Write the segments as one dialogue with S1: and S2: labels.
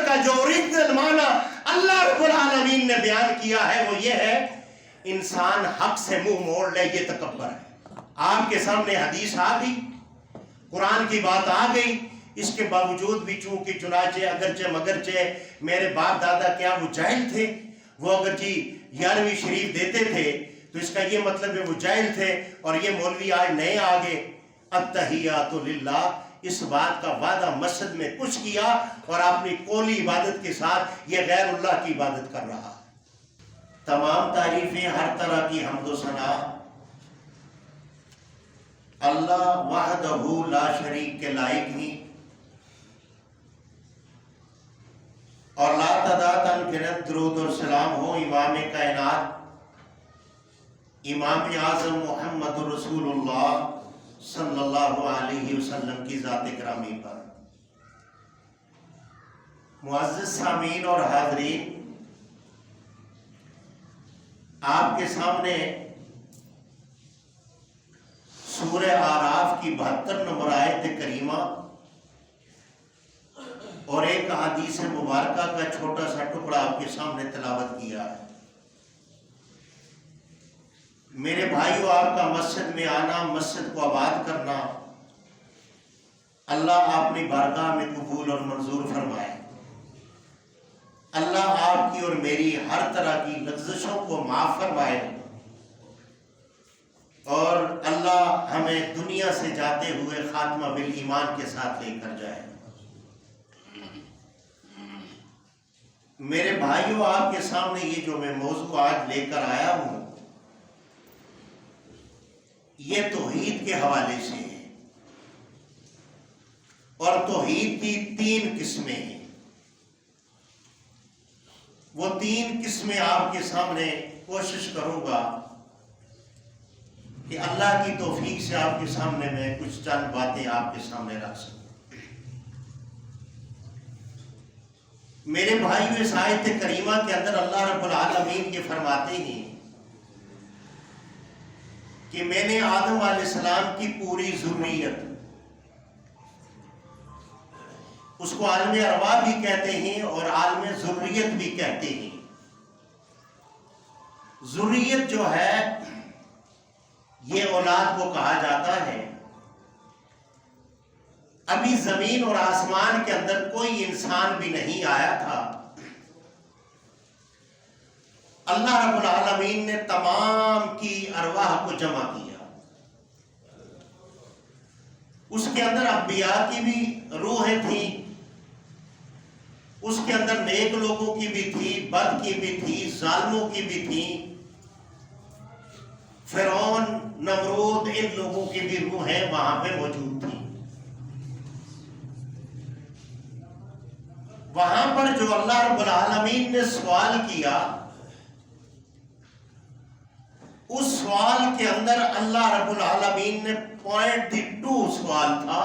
S1: کا جو اوریجنل معنی اللہ رب العالمین نے بیان کیا ہے وہ یہ ہے انسان حق سے منہ موڑ لے، یہ تکبر ہے۔ آپ کے سامنے حدیث آ گئی، قرآن کی بات آ گئی، اس کے باوجود بھی چونکہ چنانچہ اگرچہ مگرچہ میرے باپ دادا کیا وہ جاہل تھے، وہ اگرچہ 11ویں شریف دیتے تھے تو اس کا یہ مطلب ہے وہ جاہل تھے، اور یہ مولوی آج نئے آگے التحیات للہ اس بات کا وعدہ مسجد میں کچھ کیا اور اپنی قولی عبادت کے ساتھ یہ غیر اللہ کی عبادت کر رہا۔ تمام تعریفیں، ہر طرح کی حمد و ثنا اللہ وحدہ لا شریک کے لائق ہی، اور لا تعداد انگنت درود اور سلام ہو امام کائنات امام اعظم محمد رسول اللہ صلی اللہ علیہ وسلم کی ذات گرامی پر۔ معزز سامعین اور حاضرین، آپ کے سامنے سورہ اعراف کی 72 نمبر آیت کریمہ اور ایک حدیث مبارکہ کا چھوٹا سا ٹکڑا آپ کے سامنے تلاوت کیا ہے۔ میرے بھائیو، آپ کا مسجد میں آنا، مسجد کو آباد کرنا اللہ اپنی بارگاہ میں قبول اور منظور فرمائے۔ اللہ آپ کی اور میری ہر طرح کی لغزشوں کو معاف فرمائے، اور اللہ ہمیں دنیا سے جاتے ہوئے خاتمہ بالایمان کے ساتھ لے کر جائے۔ میرے بھائیو، آپ کے سامنے یہ جو میں موضوع آج لے کر آیا ہوں یہ توحید کے حوالے سے ہے، اور توحید کی 3 قسمیں ہیں۔ وہ 3 قسمیں آپ کے سامنے کوشش کروں گا کہ اللہ کی توفیق سے آپ کے سامنے میں کچھ چند باتیں آپ کے سامنے رکھ سکوں۔ میرے بھائیو، اس آیت کریمہ کے اندر اللہ رب العالمین یہ فرماتے ہیں کہ میں نے آدم علیہ السلام کی پوری ذریت، اس کو عالم ارواح بھی کہتے ہیں اور عالم ذریت بھی کہتے ہیں۔ ذریت جو ہے یہ اولاد کو کہا جاتا ہے۔ ابھی زمین اور آسمان کے اندر کوئی انسان بھی نہیں آیا تھا، اللہ رب العالمین نے تمام کی ارواح کو جمع کیا۔ اس کے اندر انبیاء کی بھی روحیں تھیں، اس کے اندر نیک لوگوں کی بھی تھی، بد کی بھی تھی، ظالموں کی بھی تھی، فرعون، نمرود، ان لوگوں کی بھی روحیں وہاں پہ موجود تھیں۔ وہاں پر جو اللہ رب العالمین نے سوال کیا، اس سوال کے اندر اللہ رب العالمین نے پوائنٹ 2 سوال تھا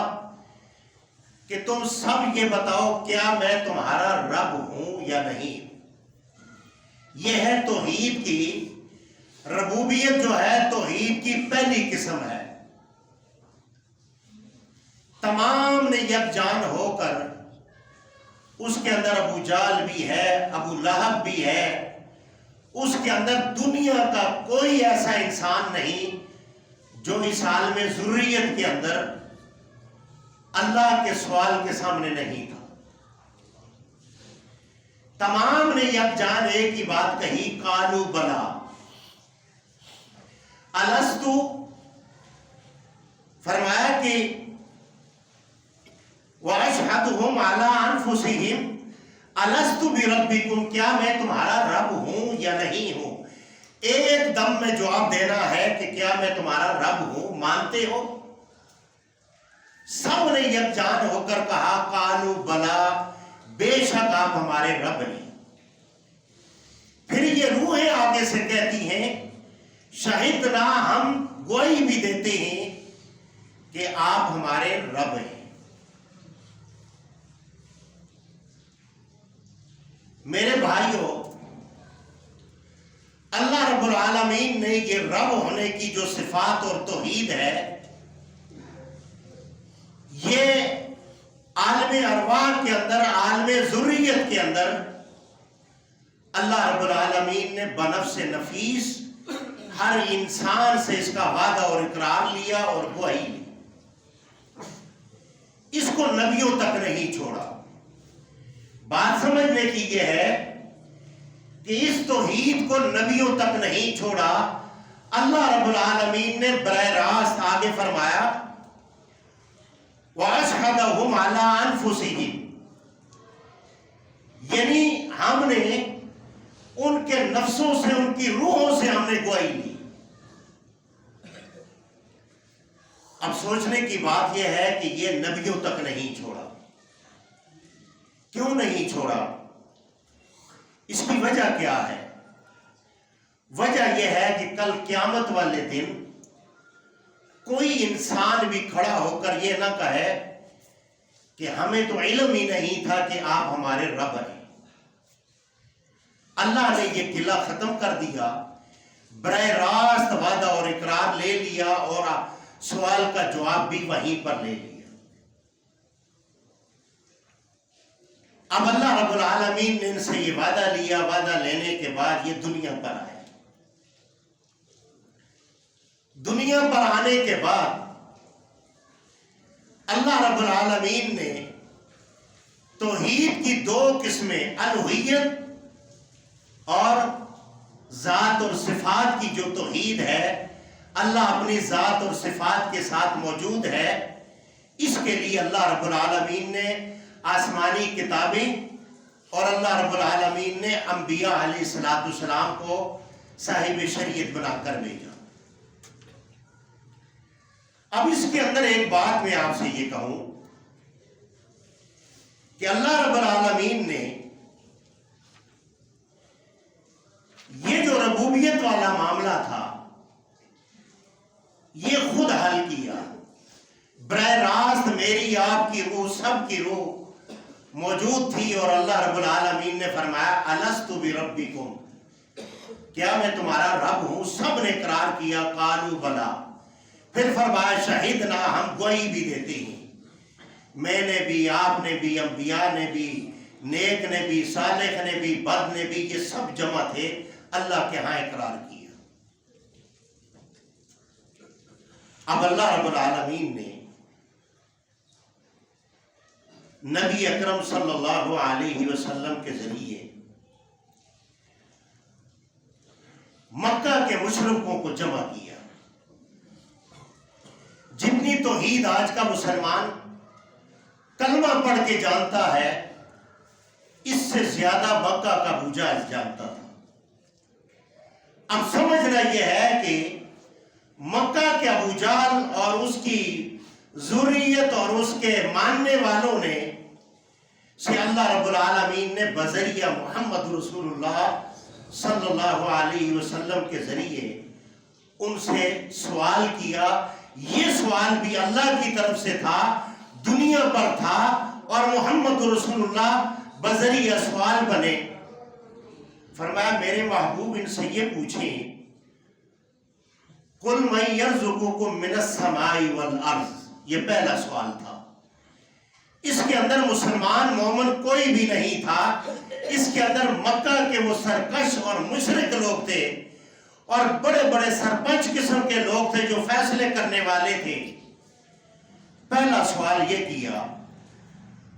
S1: کہ تم سب یہ بتاؤ کیا میں تمہارا رب ہوں یا نہیں۔ یہ ہے توحید کی ربوبیت، جو ہے توحید کی پہلی قسم ہے۔ تمام نے یکجان ہو کر، اس کے اندر ابو جہل بھی ہے، ابو لہب بھی ہے، اس کے اندر دنیا کا کوئی ایسا انسان نہیں جو اس عالم ذریت کے اندر اللہ کے سوال کے سامنے نہیں تھا۔ تمام نے یکجان ایک ہی بات کہی، قالوا بلا الستو، فرمایا کہ وَأَشْهَدُهُمْ عَلَىٰ أَنفُسِهِمْ الستو بربکم، کیا میں تمہارا رب ہوں یا نہیں ہوں۔ ایک دم میں جواب دینا ہے کہ کیا میں تمہارا رب ہوں، مانتے ہو؟ سب نے یکجان ہو کر کہا قالوا بلا، بے شک آپ ہمارے رب ہیں۔ پھر یہ روحیں آگے سے کہتی ہیں شہدنا، ہم گواہی بھی دیتے ہیں کہ آپ ہمارے رب ہیں۔ میرے بھائیوں، اللہ رب العالمین نے یہ رب ہونے کی جو صفات اور توحید ہے، یہ عالم ارواح کے اندر، عالم ذریت ربوبیت کے اندر اللہ رب العالمین نے بنفس نفیس ہر انسان سے اس کا وعدہ اور اقرار لیا اور گواہی لی. اس کو نبیوں تک نہیں چھوڑا. بات سمجھنے کی یہ ہے کہ اس توحید کو نبیوں تک نہیں چھوڑا. اللہ رب العالمین نے براہ راست آگے فرمایا وَأَشْهَدَهُمْ عَلَىٰ أَنفُسِهِمْ، یعنی ہم نے ان کے نفسوں سے، ان کی روحوں سے ہم نے گواہی لی. اب سوچنے کی بات یہ ہے کہ یہ نبیوں تک نہیں چھوڑا. کیوں نہیں چھوڑا؟ اس کی وجہ کیا ہے؟ وجہ یہ ہے کہ کل قیامت والے دن کوئی انسان بھی کھڑا ہو کر یہ نہ کہے کہ ہمیں تو علم ہی نہیں تھا کہ آپ ہمارے رب ہیں. اللہ نے یہ قلعہ ختم کر دیا، براہ راست وعدہ اور اقرار لے لیا اور سوال کا جواب بھی وہیں پر لے لیا. اب اللہ رب العالمین نے ان سے یہ وعدہ لیا. وعدہ لینے کے بعد یہ دنیا پر آئے. دنیا پر آنے کے بعد اللہ رب العالمین نے توحید کی دو قسمیں، الوہیت اور ذات اور صفات کی جو توحید ہے، اللہ اپنی ذات اور صفات کے ساتھ موجود ہے، اس کے لیے اللہ رب العالمین نے آسمانی کتابیں اور اللہ رب العالمین نے انبیاء علیہ السلام کو صاحب شریعت بنا کر بھیجا. اب اس کے اندر ایک بات میں آپ سے یہ کہوں کہ اللہ رب العالمین نے یہ جو ربوبیت والا معاملہ تھا یہ خود حل کیا. براہ راست میری آپ کی روح، سب کی روح موجود تھی اور اللہ رب العالمین نے فرمایا الستُ بربکم، کیا میں تمہارا رب ہوں؟ سب نے اقرار کیا قالوا بلا. پھر فرمایا شہدنا، ہم گواہی بھی دیتے ہیں. میں نے بھی، آپ نے بھی، انبیاء نے بھی، نیک نے بھی، صالح نے بھی، بد نے بھی، یہ سب جمع تھے، اللہ کے ہاں اقرار کیا. اب اللہ رب العالمین نے نبی اکرم صلی اللہ علیہ وسلم کے ذریعے مکہ کے مشرکوں کو جمع کیا. جتنی توحید آج کا مسلمان کلمہ پڑھ کے جانتا ہے، اس سے زیادہ مکہ کا ابو جہل جانتا تھا. اب سمجھنا یہ ہے کہ مکہ کے ابو جہل اور اس کی ذریت اور اس کے ماننے والوں نے سے اللہ رب العالمین نے بذریعہ محمد رسول اللہ صلی اللہ علیہ وسلم کے ذریعے ان سے سوال کیا. یہ سوال بھی اللہ کی طرف سے تھا، دنیا پر تھا، اور محمد رسول اللہ بذریعہ سوال بنے. فرمایا میرے محبوب ان سے یہ پوچھیں قُلْ مَنْ يَرْزُقُكُم مِّنَ السَّمَاءِ وَالْأَرْضِ، یہ پہلا سوال تھا. اس کے اندر مسلمان مومن کوئی بھی نہیں تھا. اس کے اندر مکہ کے وہ سرکش اور مشرک لوگ تھے اور بڑے بڑے سرپنچ قسم کے لوگ تھے جو فیصلے کرنے والے تھے. پہلا سوال یہ کیا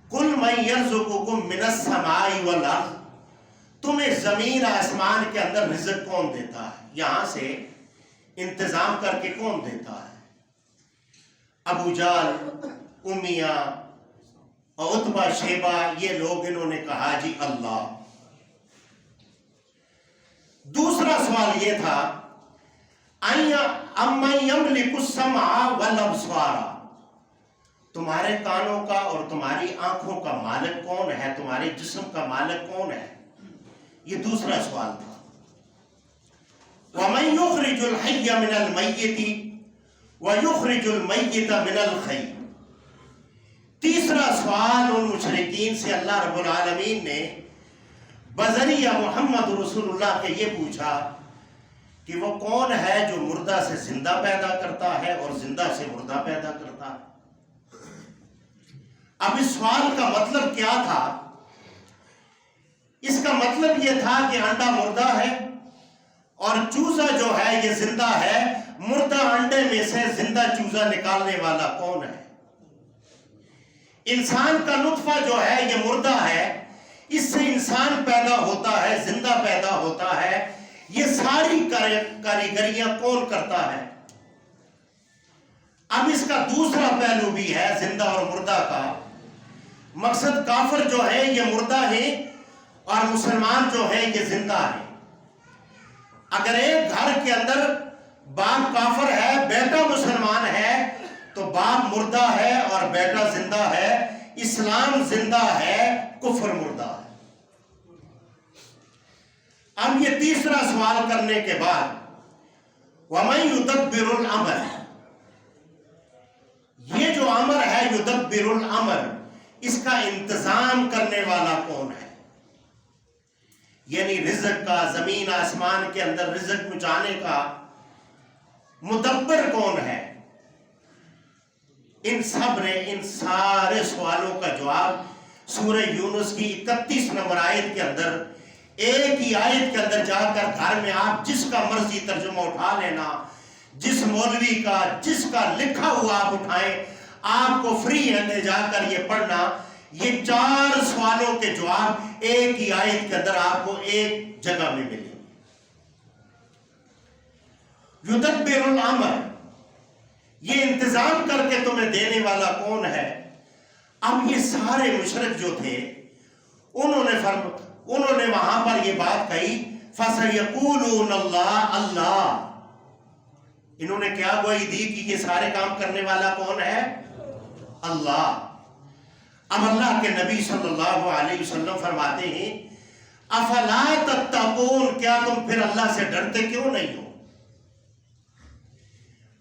S1: قُلْ مَنْ يَرْزُقُكُم مِّنَ السَّمَاءِ وَالْأَرْضِ، تمہیں زمین آسمان کے اندر رزق کون دیتا ہے؟ یہاں سے انتظام کر کے کون دیتا ہے؟ ابو جہل، امیہ اور عتبہ شیبہ، یہ لوگ انہوں نے کہا جی اللہ. دوسرا سوال یہ تھا اَمَّن يَمْلِكُ السَّمْعَ وَالْأَبْصَارَ، تمہارے کانوں کا اور تمہاری آنکھوں کا مالک کون ہے؟ تمہارے جسم کا مالک کون ہے؟ یہ دوسرا سوال تھا. وَمَن يُخْرِجُ الْحَيَّ مِنَ الْمَيِّتِ وَيُخْرِجُ الْمَيِّتَ مِنَ الْحَيِّ. تیسرا سوال ان مشرکین سے اللہ رب العالمین نے بذریعہ محمد رسول اللہ کے یہ پوچھا کہ وہ کون ہے جو مردہ سے زندہ پیدا کرتا ہے اور زندہ سے مردہ پیدا کرتا ہے. اب اس سوال کا مطلب کیا تھا اس کا مطلب یہ تھا کہ انڈا مردہ ہے اور چوزا جو ہے یہ زندہ ہے. مردہ انڈے میں سے زندہ چوزا نکالنے والا کون ہے؟ انسان کا نطفہ جو ہے یہ مردہ ہے، اس سے انسان پیدا ہوتا ہے، زندہ پیدا ہوتا ہے. یہ ساری کاریگریاں کون کرتا ہے؟ اب اس کا دوسرا پہلو بھی ہے زندہ اور مردہ کا. مقصد کافر جو ہے یہ مردہ ہے اور مسلمان جو ہے یہ زندہ ہے. اگر ایک گھر کے اندر باپ کافر ہے، بیٹا مسلمان ہے، تو باپ مردہ ہے اور بیٹا زندہ ہے. اسلام زندہ ہے، کفر مردہ ہے. اب یہ تیسرا سوال کرنے کے بعد وَمَن يُدَبِّرُ الْأَمْرَ، یہ جو امر ہے یدبر الامر، اس کا انتظام کرنے والا کون ہے؟ یعنی رزق کا، زمین آسمان کے اندر رزق پہنچانے کا مدبر کون ہے؟ ان سب نے ان سارے سوالوں کا جواب سورہ یونس کی 31 نمبر آیت کے اندر، ایک ہی آیت کے اندر جا کر گھر میں آپ جس کا مرضی ترجمہ اٹھا لینا، جس مولوی کا، جس کا لکھا ہوا آپ اٹھائیں، آپ کو فری ہے جا کر یہ پڑھنا. یہ 4 سوالوں کے جواب ایک ہی آیت کے اندر آپ کو ایک جگہ میں ملے. یدبر الامر، یہ انتظام کر کے تمہیں دینے والا کون ہے؟ اب یہ سارے مشرک جو تھے انہوں نے وہاں پر یہ بات کہی فَسَيَقُولُونَ اللَّهُ، اللہ. انہوں نے کیا گوئی دی کہ یہ سارے کام کرنے والا کون ہے؟ اللہ. اب اللہ کے نبی صلی اللہ علیہ وسلم فرماتے ہیں افلا تتقون، کیا تم پھر اللہ سے ڈرتے کیوں نہیں ہو؟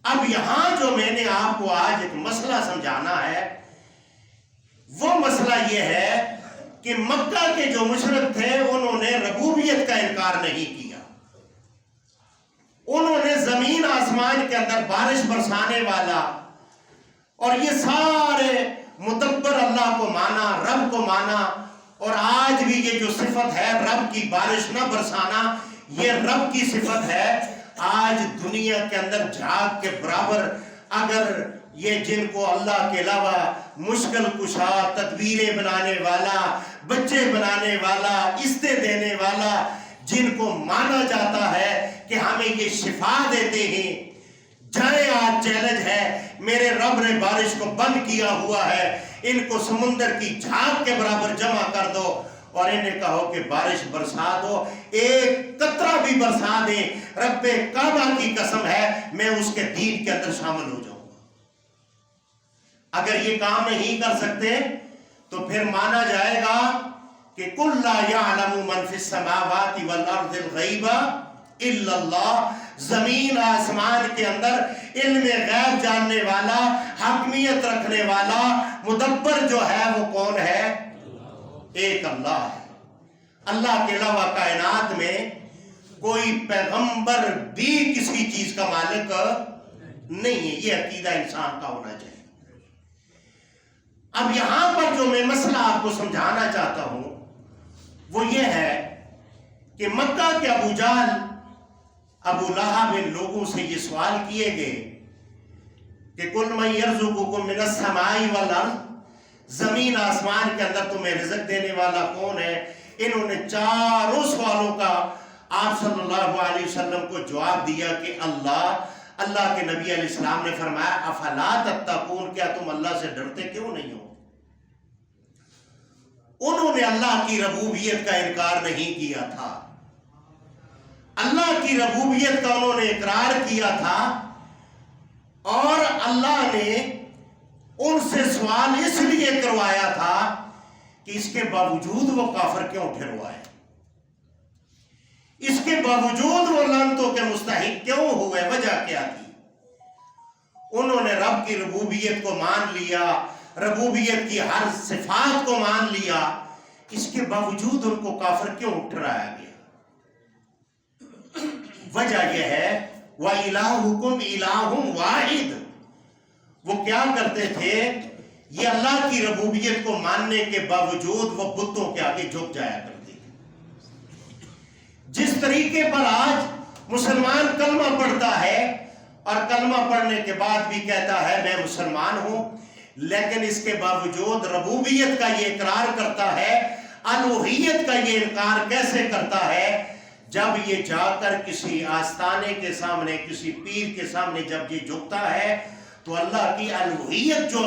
S1: اب یہاں جو میں نے آپ کو آج ایک مسئلہ سمجھانا ہے، وہ مسئلہ یہ ہے کہ مکہ کے جو مشرک تھے انہوں نے ربوبیت کا انکار نہیں کیا. انہوں نے زمین آسمان کے اندر بارش برسانے والا اور یہ سارے مدبر اللہ کو مانا، رب کو مانا. اور آج بھی یہ جو صفت ہے رب کی بارش نہ برسانا، یہ رب کی صفت ہے. آج دنیا کے اندر جھاگ کے برابر اگر یہ جن کو اللہ کے علاوہ مشکل کشا، تدبیریں بنانے والا، بچے بنانے والا، عزتیں دینے والا، جن کو مانا جاتا ہے کہ ہمیں یہ شفا دیتے ہیں، جائیں آج چیلنج ہے، میرے رب نے بارش کو بند کیا ہوا ہے، ان کو سمندر کی جھاگ کے برابر جمع کر دو اور انہیں کہو کہ بارش برسا دو، ایک قطرہ بھی برسا دیں، رب کعبہ کی قسم ہے میں اس کے دین کے اندر شامل ہو جاؤں گا. اگر یہ کام نہیں کر سکتے تو پھر مانا جائے گا کہ قُلْ لَا يَعْلَمُ مَنْ فِي السَّمَاوَاتِ وَالْأَرْضِ الْغَيْبَ إِلَّا اللَّهُ، زمین آسمان کے اندر علم غیب جاننے والا، حاکمیت رکھنے والا، مدبر جو ہے وہ کون ہے؟ ایک اللہ ہے. اللہ کے علاوہ کائنات میں کوئی پیغمبر بھی کسی چیز کا مالک نہیں ہے. یہ عقیدہ انسان کا ہونا چاہیے. اب یہاں پر جو میں مسئلہ آپ کو سمجھانا چاہتا ہوں وہ یہ ہے کہ مکہ کے ابو جہل، ابو لہب، ان لوگوں سے یہ سوال کیے گئے کہ قُلْ مَن يَرْزُقُكُم مِّنَ السَّمَاءِ وَالْأَرْضِ، زمین آسمان کے اندر تمہیں رزق دینے والا کون ہے؟ انہوں نے 4 سوالوں کا آپ صلی اللہ علیہ وسلم کو جواب دیا کہ اللہ. اللہ کے نبی علیہ السلام نے فرمایا افلا تتقون، کیا تم اللہ سے ڈرتے کیوں نہیں ہو؟ انہوں نے اللہ کی ربوبیت کا انکار نہیں کیا تھا، اللہ کی ربوبیت کا انہوں نے اقرار کیا تھا، اور اللہ نے ان سے سوال اس لیے کروایا تھا کہ اس کے باوجود وہ کافر کیوں ٹھہروائے، اس کے باوجود وہ لعنتوں کے مستحق کیوں ہوئے، وجہ کیا تھی؟ انہوں نے رب کی ربوبیت کو مان لیا، ربوبیت کی ہر صفات کو مان لیا، اس کے باوجود ان کو کافر کیوں ٹھہرایا گیا؟ وجہ یہ ہے وَإِلَٰهُكُمْ إِلَٰهٌ وَاحِدٌ، وہ کیا کرتے تھے؟ یہ اللہ کی ربوبیت کو ماننے کے باوجود وہ بتوں کے آگے جھک جایا کرتے تھے. طریقے پر آج مسلمان کلمہ پڑھتا ہے اور کلمہ پڑھنے کے بعد بھی کہتا ہے میں مسلمان ہوں، لیکن اس کے باوجود ربوبیت کا یہ اقرار کرتا ہے، الوہیت کا یہ انکار کیسے کرتا ہے؟ جب یہ جا کر کسی آستانے کے سامنے، کسی پیر کے سامنے جب یہ جھکتا ہے تو اللہ کی الوہیت جو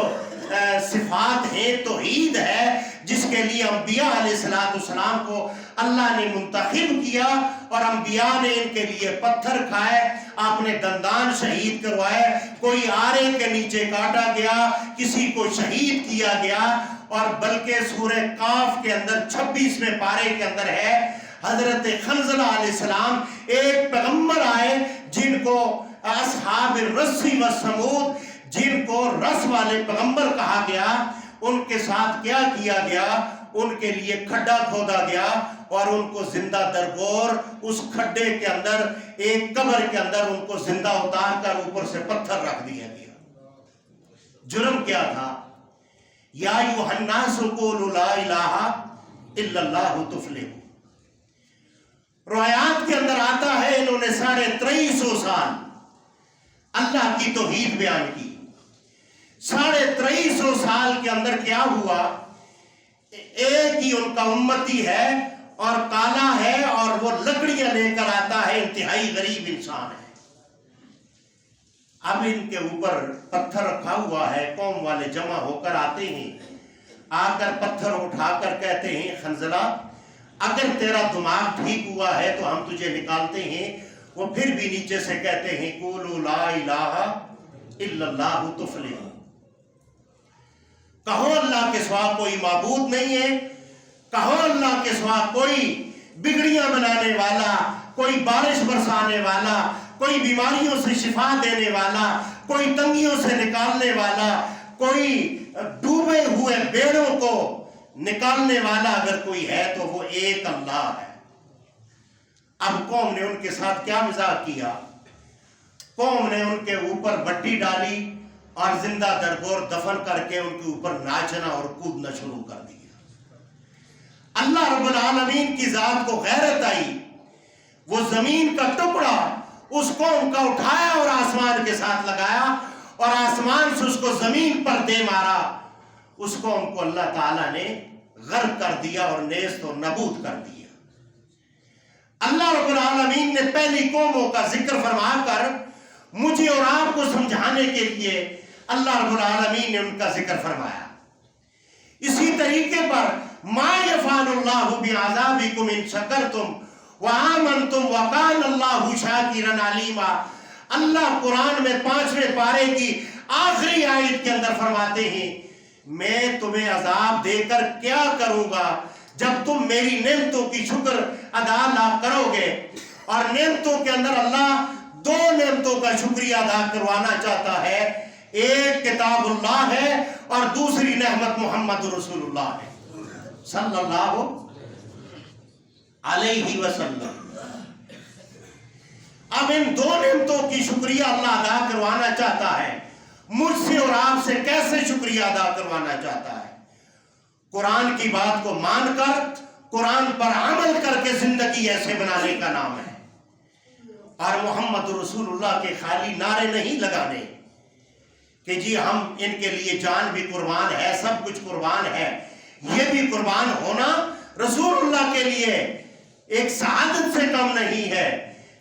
S1: صفات ہیں، توحید ہے، جس کے لیے انبیاء علیہ السلام کو اللہ نے منتخب کیا اور انبیاء نے ان کے لیے پتھر کھائے، آپ نے دندان شہید کروائے، کوئی آرے کے نیچے کاٹا گیا، کسی کو شہید کیا گیا، اور بلکہ سورہ کاف کے اندر 26ویں پارے کے اندر ہے حضرت خنزلہ علیہ السلام ایک پیغمبر آئے جن کو اصحاب الرسی والسمود، جن کو رس والے پیغمبر کہا گیا، ان کے ساتھ کیا کیا گیا؟ ان کے لیے کھڈا کھودا گیا اور ان کو زندہ درگور اس کھڈے کے اندر، ایک قبر کے اندر ان کو زندہ اتار کر اوپر سے پتھر رکھ دیا گیا۔ جرم کیا تھا؟ یا ایھا الناس قولوا لا الہ الا اللہ تفلحوا۔ روایات کے اندر آتا ہے انہوں نے 2350 سال اللہ کی توحید بیان کی۔ 2350 سال کے اندر کیا ہوا؟ ایک ہی ان کا امتی ہے اور کالا ہے اور وہ لکڑیاں لے کر آتا ہے، انتہائی غریب انسان ہے۔ اب ان کے اوپر پتھر رکھا ہوا ہے، قوم والے جمع ہو کر آتے ہیں، آ کر پتھر اٹھا کر کہتے ہیں خنزلہ اگر تیرا دماغ ٹھیک ہوا ہے تو ہم تجھے نکالتے ہیں۔ وہ پھر بھی نیچے سے کہتے ہیں قولوا لا الہ الا اللہ تفلحوا، کہو اللہ کے سوا کوئی معبود نہیں ہے، کہو اللہ کے سوا کوئی بگڑیاں بنانے والا، کوئی بارش برسانے والا، کوئی بیماریوں سے شفا دینے والا، کوئی تنگیوں سے نکالنے والا، کوئی ڈوبے ہوئے بیڑوں کو نکالنے والا اگر کوئی ہے تو وہ ایک اللہ ہے۔ اب قوم نے ان کے ساتھ کیا مزاح کیا؟ قوم نے ان کے اوپر بٹی ڈالی اور زندہ درگور دفن کر کے ان کے اوپر ناچنا اور کودنا شروع کر دیا۔ اللہ رب العالمین کی ذات کو غیرت آئی، وہ زمین کا ٹکڑا اس قوم کا اٹھایا اور آسمان کے ساتھ لگایا اور آسمان سے اس کو زمین پر دے مارا۔ اس قوم کو اللہ تعالیٰ نے غرق کر دیا اور نیست و نبود کر دیا۔ اللہ رب العالمین نے پہلی قوموں کا ذکر فرما کر مجھے اور آپ کو سمجھانے کے لیے اللہ رب العالمین نے ان کا ذکر فرمایا۔ اسی طریقے پر ما یفعل اللہ بعذابکم ان شکرتم وآمنتم وکان اللہ شاکرا علیما۔ اللہ قرآن میں 5ویں پارے کی آخری آیت کے اندر فرماتے ہیں میں تمہیں عذاب دے کر کیا کروں گا جب تم میری نعمتوں کی شکر ادا نہ کرو گے۔ اور نعمتوں کے اندر اللہ 2 نعمتوں کا شکریہ ادا کروانا چاہتا ہے، ایک کتاب اللہ ہے اور دوسری نعمت محمد رسول اللہ ہے صلی اللہ علیہ وسلم۔ اب ان 2 نعمتوں کی شکریہ اللہ ادا کروانا چاہتا ہے، مجھ سے اور آپ سے کیسے شکریہ ادا کروانا چاہتا ہے؟ قرآن کی بات کو مان کر، قرآن پر عمل کر کے زندگی ایسے بنانے کا نام ہے، اور محمد رسول اللہ کے خالی نعرے نہیں لگانے کہ جی ہم ان کے لیے جان بھی قربان ہے، سب کچھ قربان ہے۔ یہ بھی قربان ہونا رسول اللہ کے لیے ایک سعادت سے کم نہیں ہے،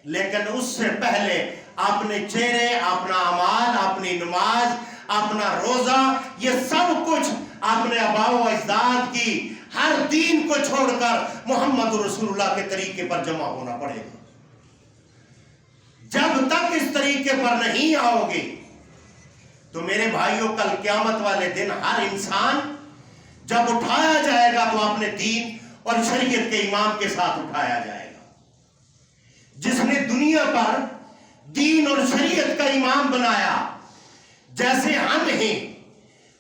S1: لیکن اس سے پہلے اپنے چہرے، اپنا اعمال، اپنی نماز، اپنا روزہ، یہ سب کچھ اپنے آباء و اجداد کی ہر دین کو چھوڑ کر محمد رسول اللہ کے طریقے پر جمع ہونا پڑے گا۔ جب تک اس طریقے پر نہیں آؤ گے تو میرے بھائیوں کل قیامت والے دن ہر انسان جب اٹھایا جائے گا تو اپنے دین اور شریعت کے امام کے ساتھ اٹھایا جائے گا۔ جس نے دنیا پر دین اور شریعت کا امام بنایا، جیسے ہم ہیں،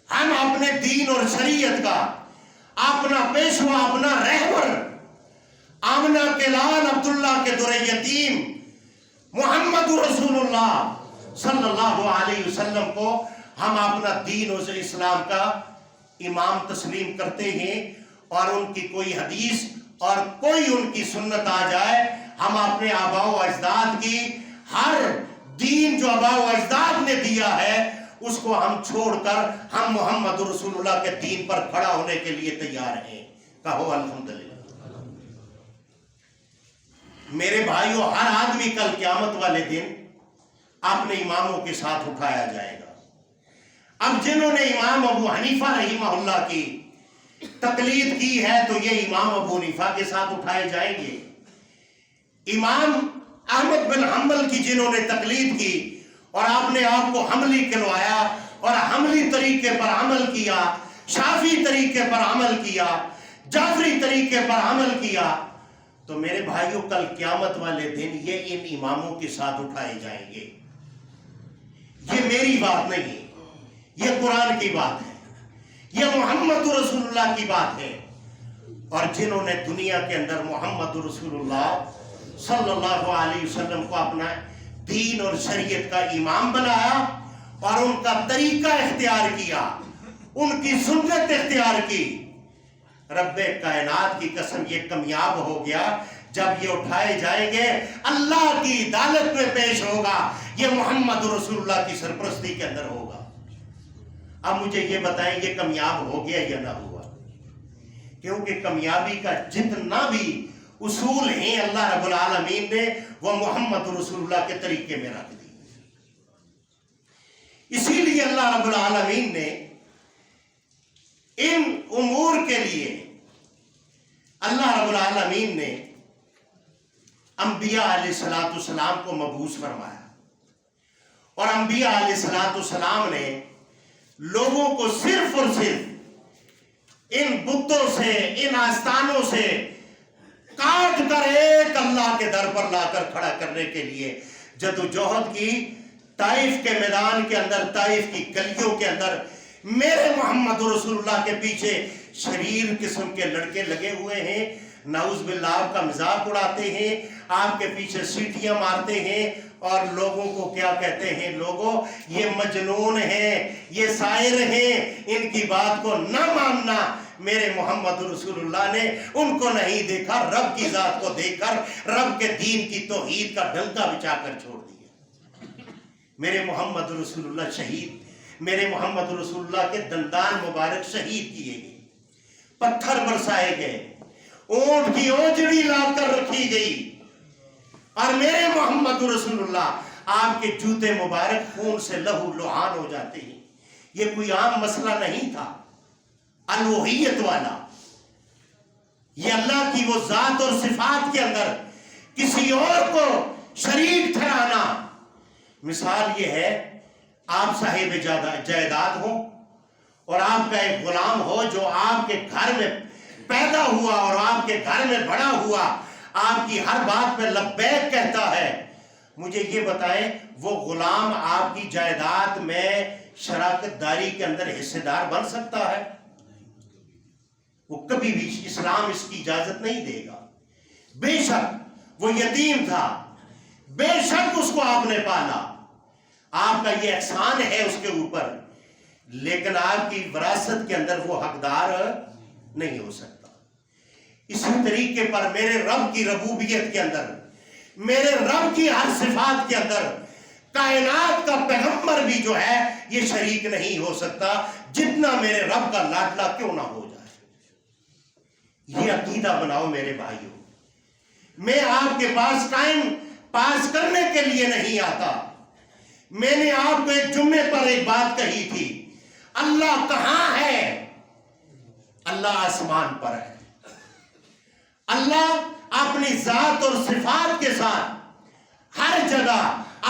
S1: ہم اپنے دین اور شریعت کا اپنا پیشوا، اپنا رہبر، آمنہ کے لال عبداللہ کے در یتیم محمد رسول اللہ صلی اللہ علیہ وسلم کو ہم اپنا دین و اسلام کا امام تسلیم کرتے ہیں، اور ان کی کوئی حدیث اور کوئی ان کی سنت آ جائے ہم اپنے آباء و اجداد کی ہر دین جو آباء و اجداد نے دیا ہے اس کو ہم چھوڑ کر ہم محمد رسول اللہ کے دین پر کھڑا ہونے کے لیے تیار ہیں. کہو الحمدللہ. میرے بھائیوں، ہر آدمی کل قیامت والے دن اپنے اماموں کے ساتھ اٹھایا جائے گا. اب جنہوں نے امام ابو حنیفہ رحمہ اللہ کی تقلید کی ہے تو یہ امام ابو حنیفہ کے ساتھ اٹھائے جائیں گے. امام احمد بن حنبل کی جنہوں نے تقلید کی اور آپ نے آپ کو حنبلی کہلوایا اور حنبلی طریقے پر عمل کیا، شافعی طریقے پر عمل کیا، جعفری طریقے پر عمل کیا، تو میرے بھائیوں کل قیامت والے دن یہ ان اماموں کے ساتھ اٹھائے جائیں گے. یہ میری بات نہیں، یہ قرآن کی بات ہے، یہ محمد رسول اللہ کی بات ہے. اور جنہوں نے دنیا کے اندر محمد رسول اللہ صلی اللہ علیہ وسلم کو اپنا دین اور شریعت کا امام بنایا اور ان کا طریقہ اختیار کیا، ان کی سنت اختیار کی، رب کائنات کی قسم یہ کامیاب ہو گیا. جب یہ اٹھائے جائیں گے اللہ کی عدالت میں پیش ہوگا، یہ محمد رسول اللہ کی سرپرستی کے اندر ہوگا. اب مجھے یہ بتائیں یہ کامیاب ہو گیا یا نہ ہوا؟ کیونکہ کامیابی کا جتنا بھی اصول ہیں اللہ رب العالمین نے وہ محمد رسول اللہ کے طریقے میں رکھ دی. اسی لیے اللہ رب العالمین نے ان امور کے لیے اللہ رب العالمین نے انبیاء علیہ السلام کو مبعوث فرمایا. اور انبیاء علیہ السلام نے لوگوں کو صرف اور صرف ان بتوں سے، ان آستانوں سے کاٹ کر ایک اللہ کے در پر لا کر کھڑا کرنے کے لیے جدوجہد کی. طائف کے میدان کے اندر، طائف کی گلیوں کے اندر میرے محمد رسول اللہ کے پیچھے شریر قسم کے لڑکے لگے ہوئے ہیں، نعوذ باللہ آپ کا مذاق اڑاتے ہیں، آپ کے پیچھے سیٹیاں مارتے ہیں اور لوگوں کو کیا کہتے ہیں، لوگوں یہ مجنون ہیں، یہ سائر ہیں، ان کی بات کو نہ ماننا. میرے محمد رسول اللہ نے ان کو نہیں دیکھا، رب کی ذات کو دیکھ کر رب کے دین کی توحید کا ڈنکا بچا کر چھوڑ دیا. میرے محمد رسول اللہ شہید، میرے محمد رسول اللہ کے دندان مبارک شہید کیے گئے، پتھر برسائے گئے، اونٹ کی اوجڑی لا کر رکھی گئی، اور میرے محمد رسول اللہ آپ کے جوتے مبارک خون سے لہو لہان ہو جاتے ہیں. یہ کوئی عام مسئلہ نہیں تھا الوہیت والا. یہ اللہ کی وہ ذات اور صفات کے اندر کسی اور کو شریک ٹھہرانا. مثال یہ ہے آپ صاحب جائیداد ہو اور آپ کا ایک غلام ہو جو آپ کے گھر میں پیدا ہوا اور آپ کے گھر میں بڑا ہوا، آپ کی ہر بات پہ لبیک کہتا ہے. مجھے یہ بتائیں وہ غلام آپ کی جائیداد میں شراکت داری کے اندر حصے دار بن سکتا ہے؟ وہ کبھی بھی اسلام اس کی اجازت نہیں دے گا. بے شک وہ یتیم تھا، بے شک اس کو آپ نے پالا، آپ کا یہ احسان ہے اس کے اوپر، لیکن آپ کی وراثت کے اندر وہ حقدار نہیں ہو سکتا. اسی طریقے پر میرے رب کی ربوبیت کے اندر، میرے رب کی ہر صفات کے اندر کائنات کا پیغمبر بھی جو ہے یہ شریک نہیں ہو سکتا، جتنا میرے رب کا لاڈلا کیوں نہ ہو جائے. یہ عقیدہ بناؤ میرے بھائیوں. میں آپ کے پاس ٹائم پاس کرنے کے لیے نہیں آتا. میں نے آپ کو ایک جمعے پر ایک بات کہی تھی، اللہ کہاں ہے؟ اللہ آسمان پر ہے. اللہ اپنی ذات اور صفات کے ساتھ ہر جگہ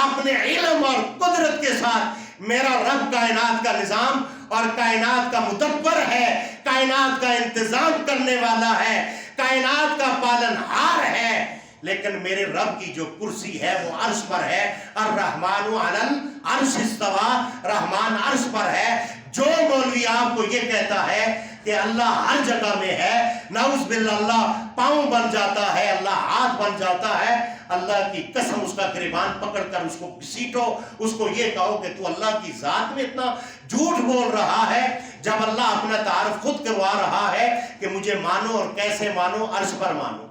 S1: اپنے علم اور قدرت کے ساتھ میرا رب کائنات کا نظام اور کائنات کا مدبر ہے، کائنات کا انتظام کرنے والا ہے، کائنات کا پالن ہار ہے. لیکن میرے رب کی جو کرسی ہے وہ عرش پر ہے. الرحمن علی العرش استوی، رحمان عرش پر ہے. جو مولوی آپ کو یہ کہتا ہے کہ اللہ ہر جگہ میں ہے، نعوذ باللہ اللہ پاؤں بن جاتا ہے، اللہ ہاتھ بن جاتا ہے، اللہ کی قسم اس کا گریبان پکڑ کر اس کو گھسیٹو، اس کو یہ کہو کہ تو اللہ کی ذات میں اتنا جھوٹ بول رہا ہے، جب اللہ اپنا تعارف خود کروا رہا ہے کہ مجھے مانو اور کیسے مانو، عرش پر مانو.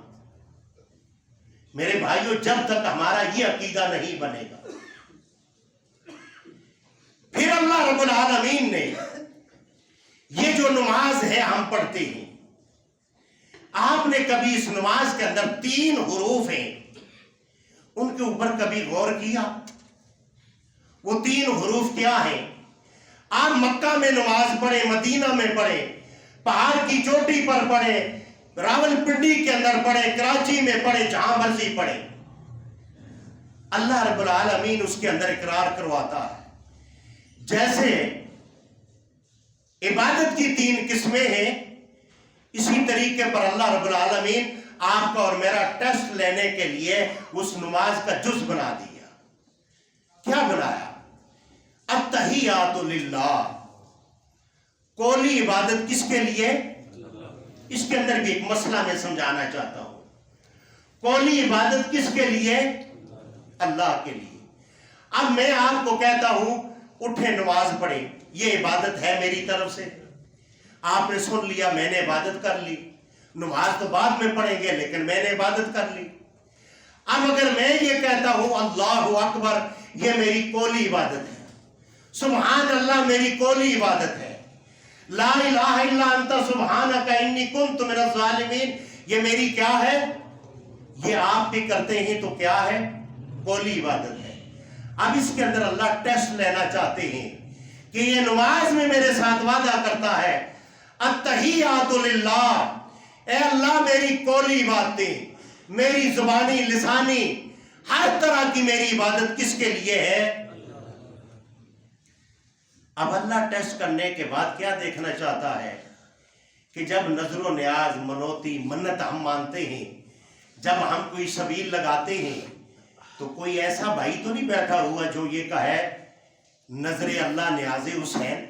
S1: میرے بھائیوں جب تک ہمارا یہ عقیدہ نہیں بنے گا، پھر اللہ رب العالمین نے یہ جو نماز ہے ہم پڑھتے ہیں، آپ نے کبھی اس نماز کے اندر 3 حروف ہیں ان کے اوپر کبھی غور کیا؟ وہ 3 حروف کیا ہیں؟ آپ مکہ میں نماز پڑھے، مدینہ میں پڑھے، پہاڑ کی چوٹی پر پڑھے، راول پنڈی کے اندر پڑھے، کراچی میں پڑھے، جہاں مرضی پڑھے، اللہ رب العالمین اس کے اندر اقرار کرواتا ہے۔ جیسے عبادت کی 3 قسمیں ہیں، اسی طریقے پر اللہ رب العالمین آپ کا اور میرا ٹیسٹ لینے کے لیے اس نماز کا جز بنا دیا۔ کیا بنایا؟ التحیات للہ، قولی عبادت کس کے لیے؟ اس کے اندر بھی ایک مسئلہ میں سمجھانا چاہتا ہوں۔ قولی عبادت کس کے لیے؟ اللہ کے لیے۔ اب میں آپ کو کہتا ہوں اٹھے نماز پڑھے، یہ عبادت ہے میری طرف سے، آپ نے سن لیا، میں نے عبادت کر لی، نماز تو بعد میں پڑھیں گے لیکن میں نے عبادت کر لی۔ اب اگر میں یہ کہتا ہوں اللہ اکبر، یہ میری قولی عبادت ہے، سبحان اللہ میری قولی عبادت ہے، لا الہ الا انت سبحانک انی کنت من الظالمین، یہ میری کیا ہے؟ یہ آپ بھی کرتے ہیں تو کیا ہے؟ قولی عبادت ہے۔ اب اس کے اندر اللہ ٹیسٹ لینا چاہتے ہیں کہ یہ نماز میں میرے ساتھ وعدہ کرتا ہے التحیات للہ، اے اللہ میری قولی عبادتیں، میری زبانی لسانی ہر طرح کی میری عبادت کس کے لیے ہے؟ اب اللہ ٹیسٹ کرنے کے بعد کیا دیکھنا چاہتا ہے کہ جب نظر و نیاز، منوتی، منت ہم مانتے ہیں، جب ہم کوئی سبیل لگاتے ہیں تو کوئی ایسا بھائی تو نہیں بیٹھا ہوا جو یہ کہے نظر اللہ نیاز حسین؟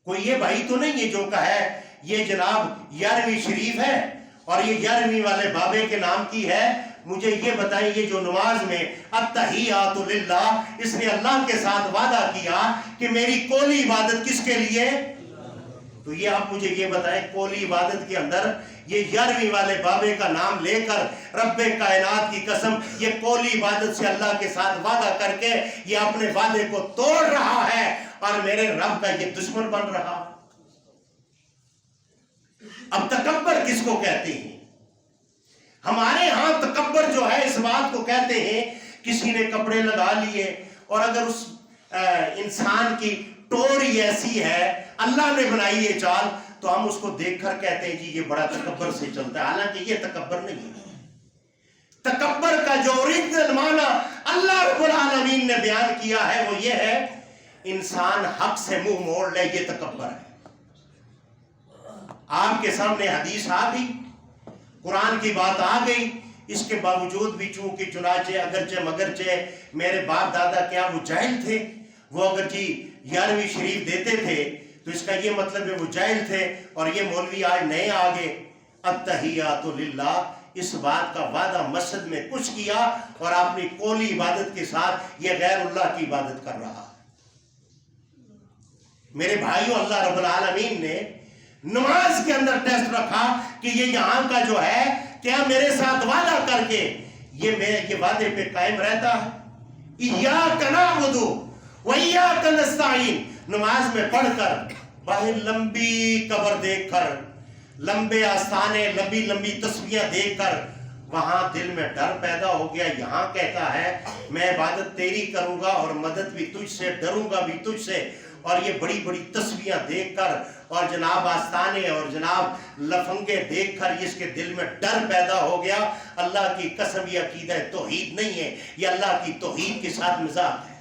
S1: کوئی یہ بھائی تو نہیں ہے جو کہے یہ جناب 11ویں شریف ہے اور یہ 11ویں والے بابے کے نام کی ہے؟ مجھے یہ بتائیں، یہ جو نماز میں التحیات للہ، اس نے اللہ کے ساتھ وعدہ کیا کہ میری قولی عبادت کس کے لیے؟ تو یہ آپ مجھے یہ بتائیں، قولی عبادت کے اندر یہ 11ویں والے بابے کا نام لے کر رب کائنات کی قسم، یہ قولی عبادت سے اللہ کے ساتھ وعدہ کر کے یہ اپنے وعدے کو توڑ رہا ہے اور میرے رب کا یہ دشمن بن رہا۔ اب تکبر کس کو کہتے ہیں؟ ہمارے ہاں تکبر جو ہے اس بات کو کہتے ہیں کسی نے کپڑے لگا لیے اور اگر اس انسان کی ٹوری ایسی ہے، اللہ نے بنائی یہ چال، تو ہم اس کو دیکھ کر کہتے ہیں جی یہ بڑا تکبر سے چلتا ہے، حالانکہ یہ تکبر نہیں ہے۔ تکبر کا جو اوریجنل معنی اللہ رب العالمین نے بیان کیا ہے وہ یہ ہے انسان حق سے منہ موڑ لے، یہ تکبر ہے۔ آپ کے سامنے حدیث آ گئی، قرآن کی بات آ گئی، اس کے باوجود بھی چونکہ چنانچہ اگرچہ مگرچہ میرے باپ دادا کیا وہ جاہل تھے، وہ اگر جی 11ویں شریف دیتے تھے تو اس کا یہ مطلب ہے وہ جاہل تھے، اور یہ مولوی آج نئے آگے التحیات للہ، اس بات کا وعدہ مسجد میں کچھ کیا اور اپنی قولی عبادت کے ساتھ یہ غیر اللہ کی عبادت کر رہا۔ میرے بھائیوں، اللہ رب العالمین نے نماز کے اندر ٹیسٹ رکھا کہ یہ یہاں کا جو ہے کیا میرے ساتھ وعدہ کر کے یہ وعدے پہ قائم رہتا ہے۔ ایاک نعبد و ایاک نستعین، نماز میں پڑھ کر باہر لمبی قبر دیکھ کر، لمبے آستانے، لمبی لمبی تسبیحاں دیکھ کر وہاں دل میں ڈر پیدا ہو گیا۔ یہاں کہتا ہے میں عبادت تیری کروں گا اور مدد بھی تجھ سے، ڈروں گا بھی تجھ سے، اور یہ بڑی بڑی تسبیحاں دیکھ کر اور جناب آستانے اور جناب لفنگے دیکھ کر اس کے دل میں ڈر پیدا ہو گیا۔ اللہ کی قسم یہ عقیدہ توحید نہیں ہے، یہ اللہ کی توحید کے ساتھ مذاق ہے۔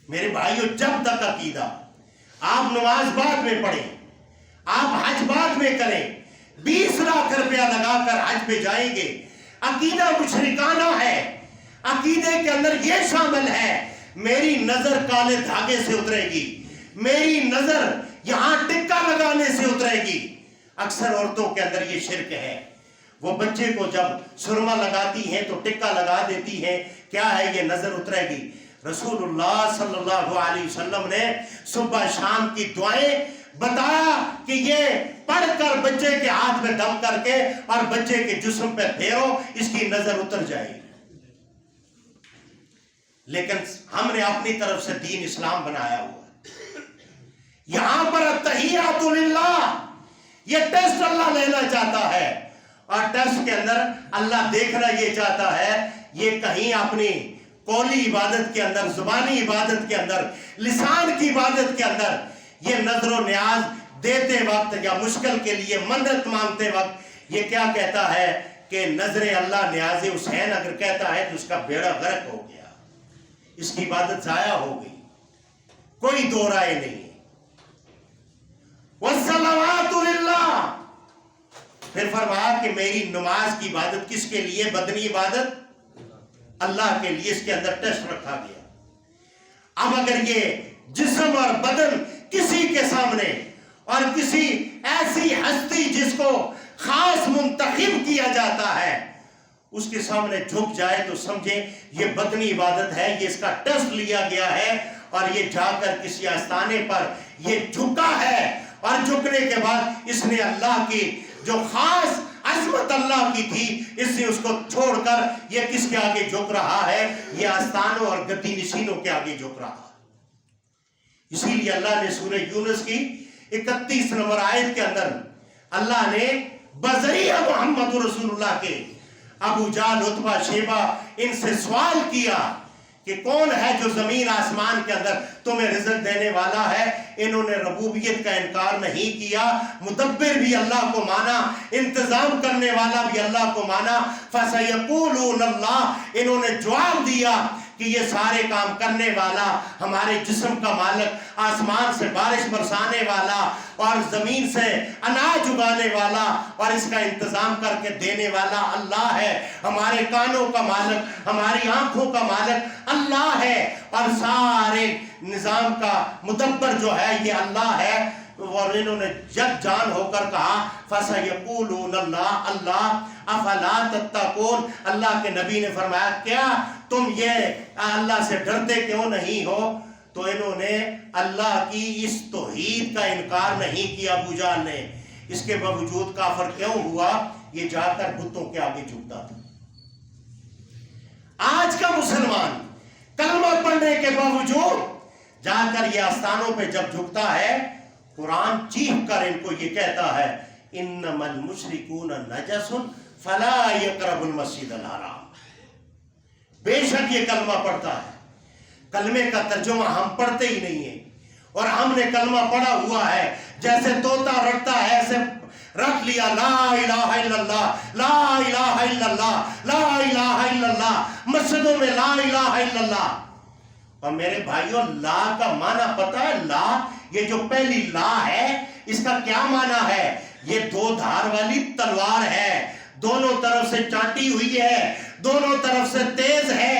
S1: میرے بھائیوں، جب تک عقیدہ، آپ نماز بعد میں پڑھیں، آپ حج بعد میں کریں، 20 لاکھ روپیہ لگا کر حج پہ جائیں گے، عقیدہ مشرکانہ ہے۔ عقیدے کے اندر یہ شامل ہے میری نظر کالے دھاگے سے اترے گی، میری نظر یہاں ٹکا لگانے سے اترے گی۔ اکثر عورتوں کے اندر یہ شرک ہے، وہ بچے کو جب سرما لگاتی ہیں تو ٹکا لگا دیتی ہیں، کیا ہے یہ نظر اترے گی۔ رسول اللہ صلی اللہ علیہ وسلم نے صبح شام کی دعائیں بتایا کہ یہ پڑھ کر بچے کے ہاتھ میں دم کر کے اور بچے کے جسم پہ پھیرو، اس کی نظر اتر جائے گی۔ لیکن ہم نے اپنی طرف سے دین اسلام بنایا ہوا، یہاں پر التحیات للہ، یہ ٹیسٹ اللہ لینا چاہتا ہے، اور ٹیسٹ کے اندر اللہ دیکھنا یہ چاہتا ہے یہ کہیں اپنی قولی عبادت کے اندر، زبانی عبادت کے اندر، لسان کی عبادت کے اندر یہ نظر و نیاز دیتے وقت یا مشکل کے لیے منت مانگتے وقت یہ کیا کہتا ہے کہ نظر اللہ نیاز حسین اگر کہتا ہے تو اس کا بیڑا غرق ہو گیا، اس کی عبادت ضائع ہو گئی، کوئی دو رائے نہیں۔ والصلوات للہ، پھر فرمایا کہ میری نماز کی عبادت کس کے لیے؟ بدنی عبادت اللہ کے لیے، اس کے اندر ٹیسٹ رکھا گیا۔ اب اگر یہ جسم اور بدن کسی کے سامنے اور کسی ایسی ہستی جس کو خاص منتخب کیا جاتا ہے اس کے سامنے جھک جائے تو سمجھے یہ بدنی عبادت ہے، یہ اس کا ٹیسٹ لیا گیا ہے، اور یہ جا کر کسی آستانے پر یہ جھکا ہے، اور جھکنے کے بعد اس نے اللہ کی جو خاص عظمت اللہ کی تھی اس نے اس کو چھوڑ کر یہ کس کے آگے جھک رہا ہے؟ یہ آستانوں اور گدی نشینوں کے آگے جھک رہا ہے۔ اسی لیے اللہ نے سورہ یونس کی 31 نمبر آیت کے اندر اللہ نے بذریعہ محمد رسول اللہ کے ابو جہل، عتبہ، شیبہ ان سے سوال کیا کہ کون ہے جو زمین آسمان کے اندر تمہیں رزق دینے والا ہے؟ انہوں نے ربوبیت کا انکار نہیں کیا، مدبر بھی اللہ کو مانا، انتظام کرنے والا بھی اللہ کو مانا۔ فَسَيَقُولُونَ اللَّهُ، انہوں نے جواب دیا کہ یہ سارے کام کرنے والا، ہمارے جسم کا مالک، آسمان سے بارش برسانے والا اور زمین سے اناج اگانے والا اور اس کا انتظام کر کے دینے والا اللہ ہے، ہمارے کانوں کا مالک، ہماری آنکھوں کا مالک اللہ ہے، اور سارے نظام کا مدبر جو ہے یہ اللہ ہے۔ اور انہوں نے یک جان ہو کر کہا فَسَيَقُولُونَ اللَّهُ، اللہ افلا تتقون، اللہ کے نبی نے فرمایا کیا تم یہ اللہ سے ڈرتے کیوں نہیں ہو؟ تو انہوں نے اللہ کی اس توحید کا انکار نہیں کیا ابو جہل نے، اس کے باوجود کافر کیوں ہوا؟ یہ جا کر بتوں کے آگے جھکتا تھا۔ آج کا مسلمان کلمہ پڑھنے کے باوجود جا کر یہ آستانوں پہ جب جھکتا ہے، قرآن چیخ کر ان کو یہ کہتا ہے انما المشرکون نجس فلا یقربوا المسجد الحرام، بے شک یہ کلمہ پڑھتا ہے۔ کلمے کا ترجمہ ہم پڑھتے ہی نہیں ہیں، اور ہم نے کلمہ پڑھا ہوا ہے جیسے طوطا رٹتا ہے ایسے رکھ لیا، لا الہ الا اللہ، لا الہ الا اللہ، لا الہ الا اللہ، مسجدوں میں لا الہ الا اللہ۔ اور میرے بھائیوں لا کا معنی پتہ ہے؟ لا، یہ جو پہلی لا ہے اس کا کیا معنی ہے؟ یہ دو دھار والی تلوار ہے، دونوں طرف سے چاٹی ہوئی ہے، دونوں طرف سے تیز ہے،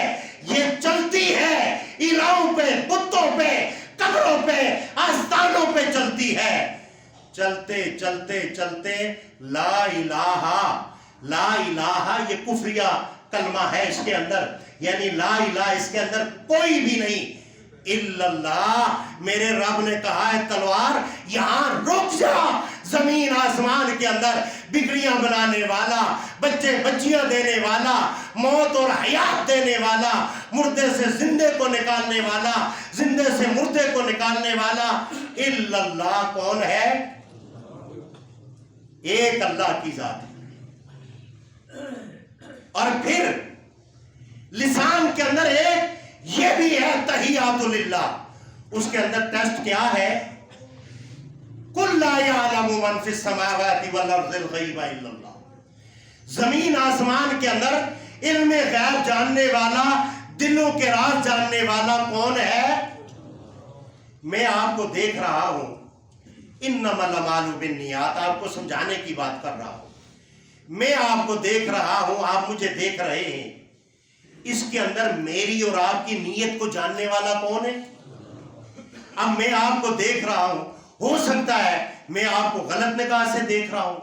S1: یہ چلتی ہے الہوں پہ، بتوں پہ، قبروں پہ، آستانوں پہ چلتی ہے۔ چلتے چلتے چلتے لا الہ، لا الہ یہ کفریہ کلمہ ہے اس کے اندر، یعنی لا الہ اس کے اندر کوئی بھی نہیں الا اللہ۔ میرے رب نے کہا ہے تلوار یہاں رک جا، زمین آسمان کے اندر بگڑیاں بنانے والا، بچے بچیاں دینے والا، موت اور حیات دینے والا، مردے سے زندے کو نکالنے والا، زندے سے مردے کو نکالنے والا الا اللہ کون ہے؟ ایک اللہ کی ذات ہے۔ اور پھر لسان کے اندر ایک یہ بھی ہے تحیات للہ، اس کے اندر ٹیسٹ کیا ہے؟ قل لا یعلم من فی السماوات والارض الغیب الا اللہ، زمین آسمان کے اندر علم غیب جاننے والا، دلوں کے راز جاننے والا کون ہے؟ میں آپ کو دیکھ رہا ہوں، انما الاعمال بالنیات، آپ کو سمجھانے کی بات کر رہا ہوں، میں آپ کو دیکھ رہا ہوں، آپ مجھے دیکھ رہے ہیں، اس کے اندر میری اور آپ کی نیت کو جاننے والا کون ہے؟ اب میں آپ کو دیکھ رہا ہوں، ہو سکتا ہے میں آپ کو غلط نگاہ سے دیکھ رہا ہوں،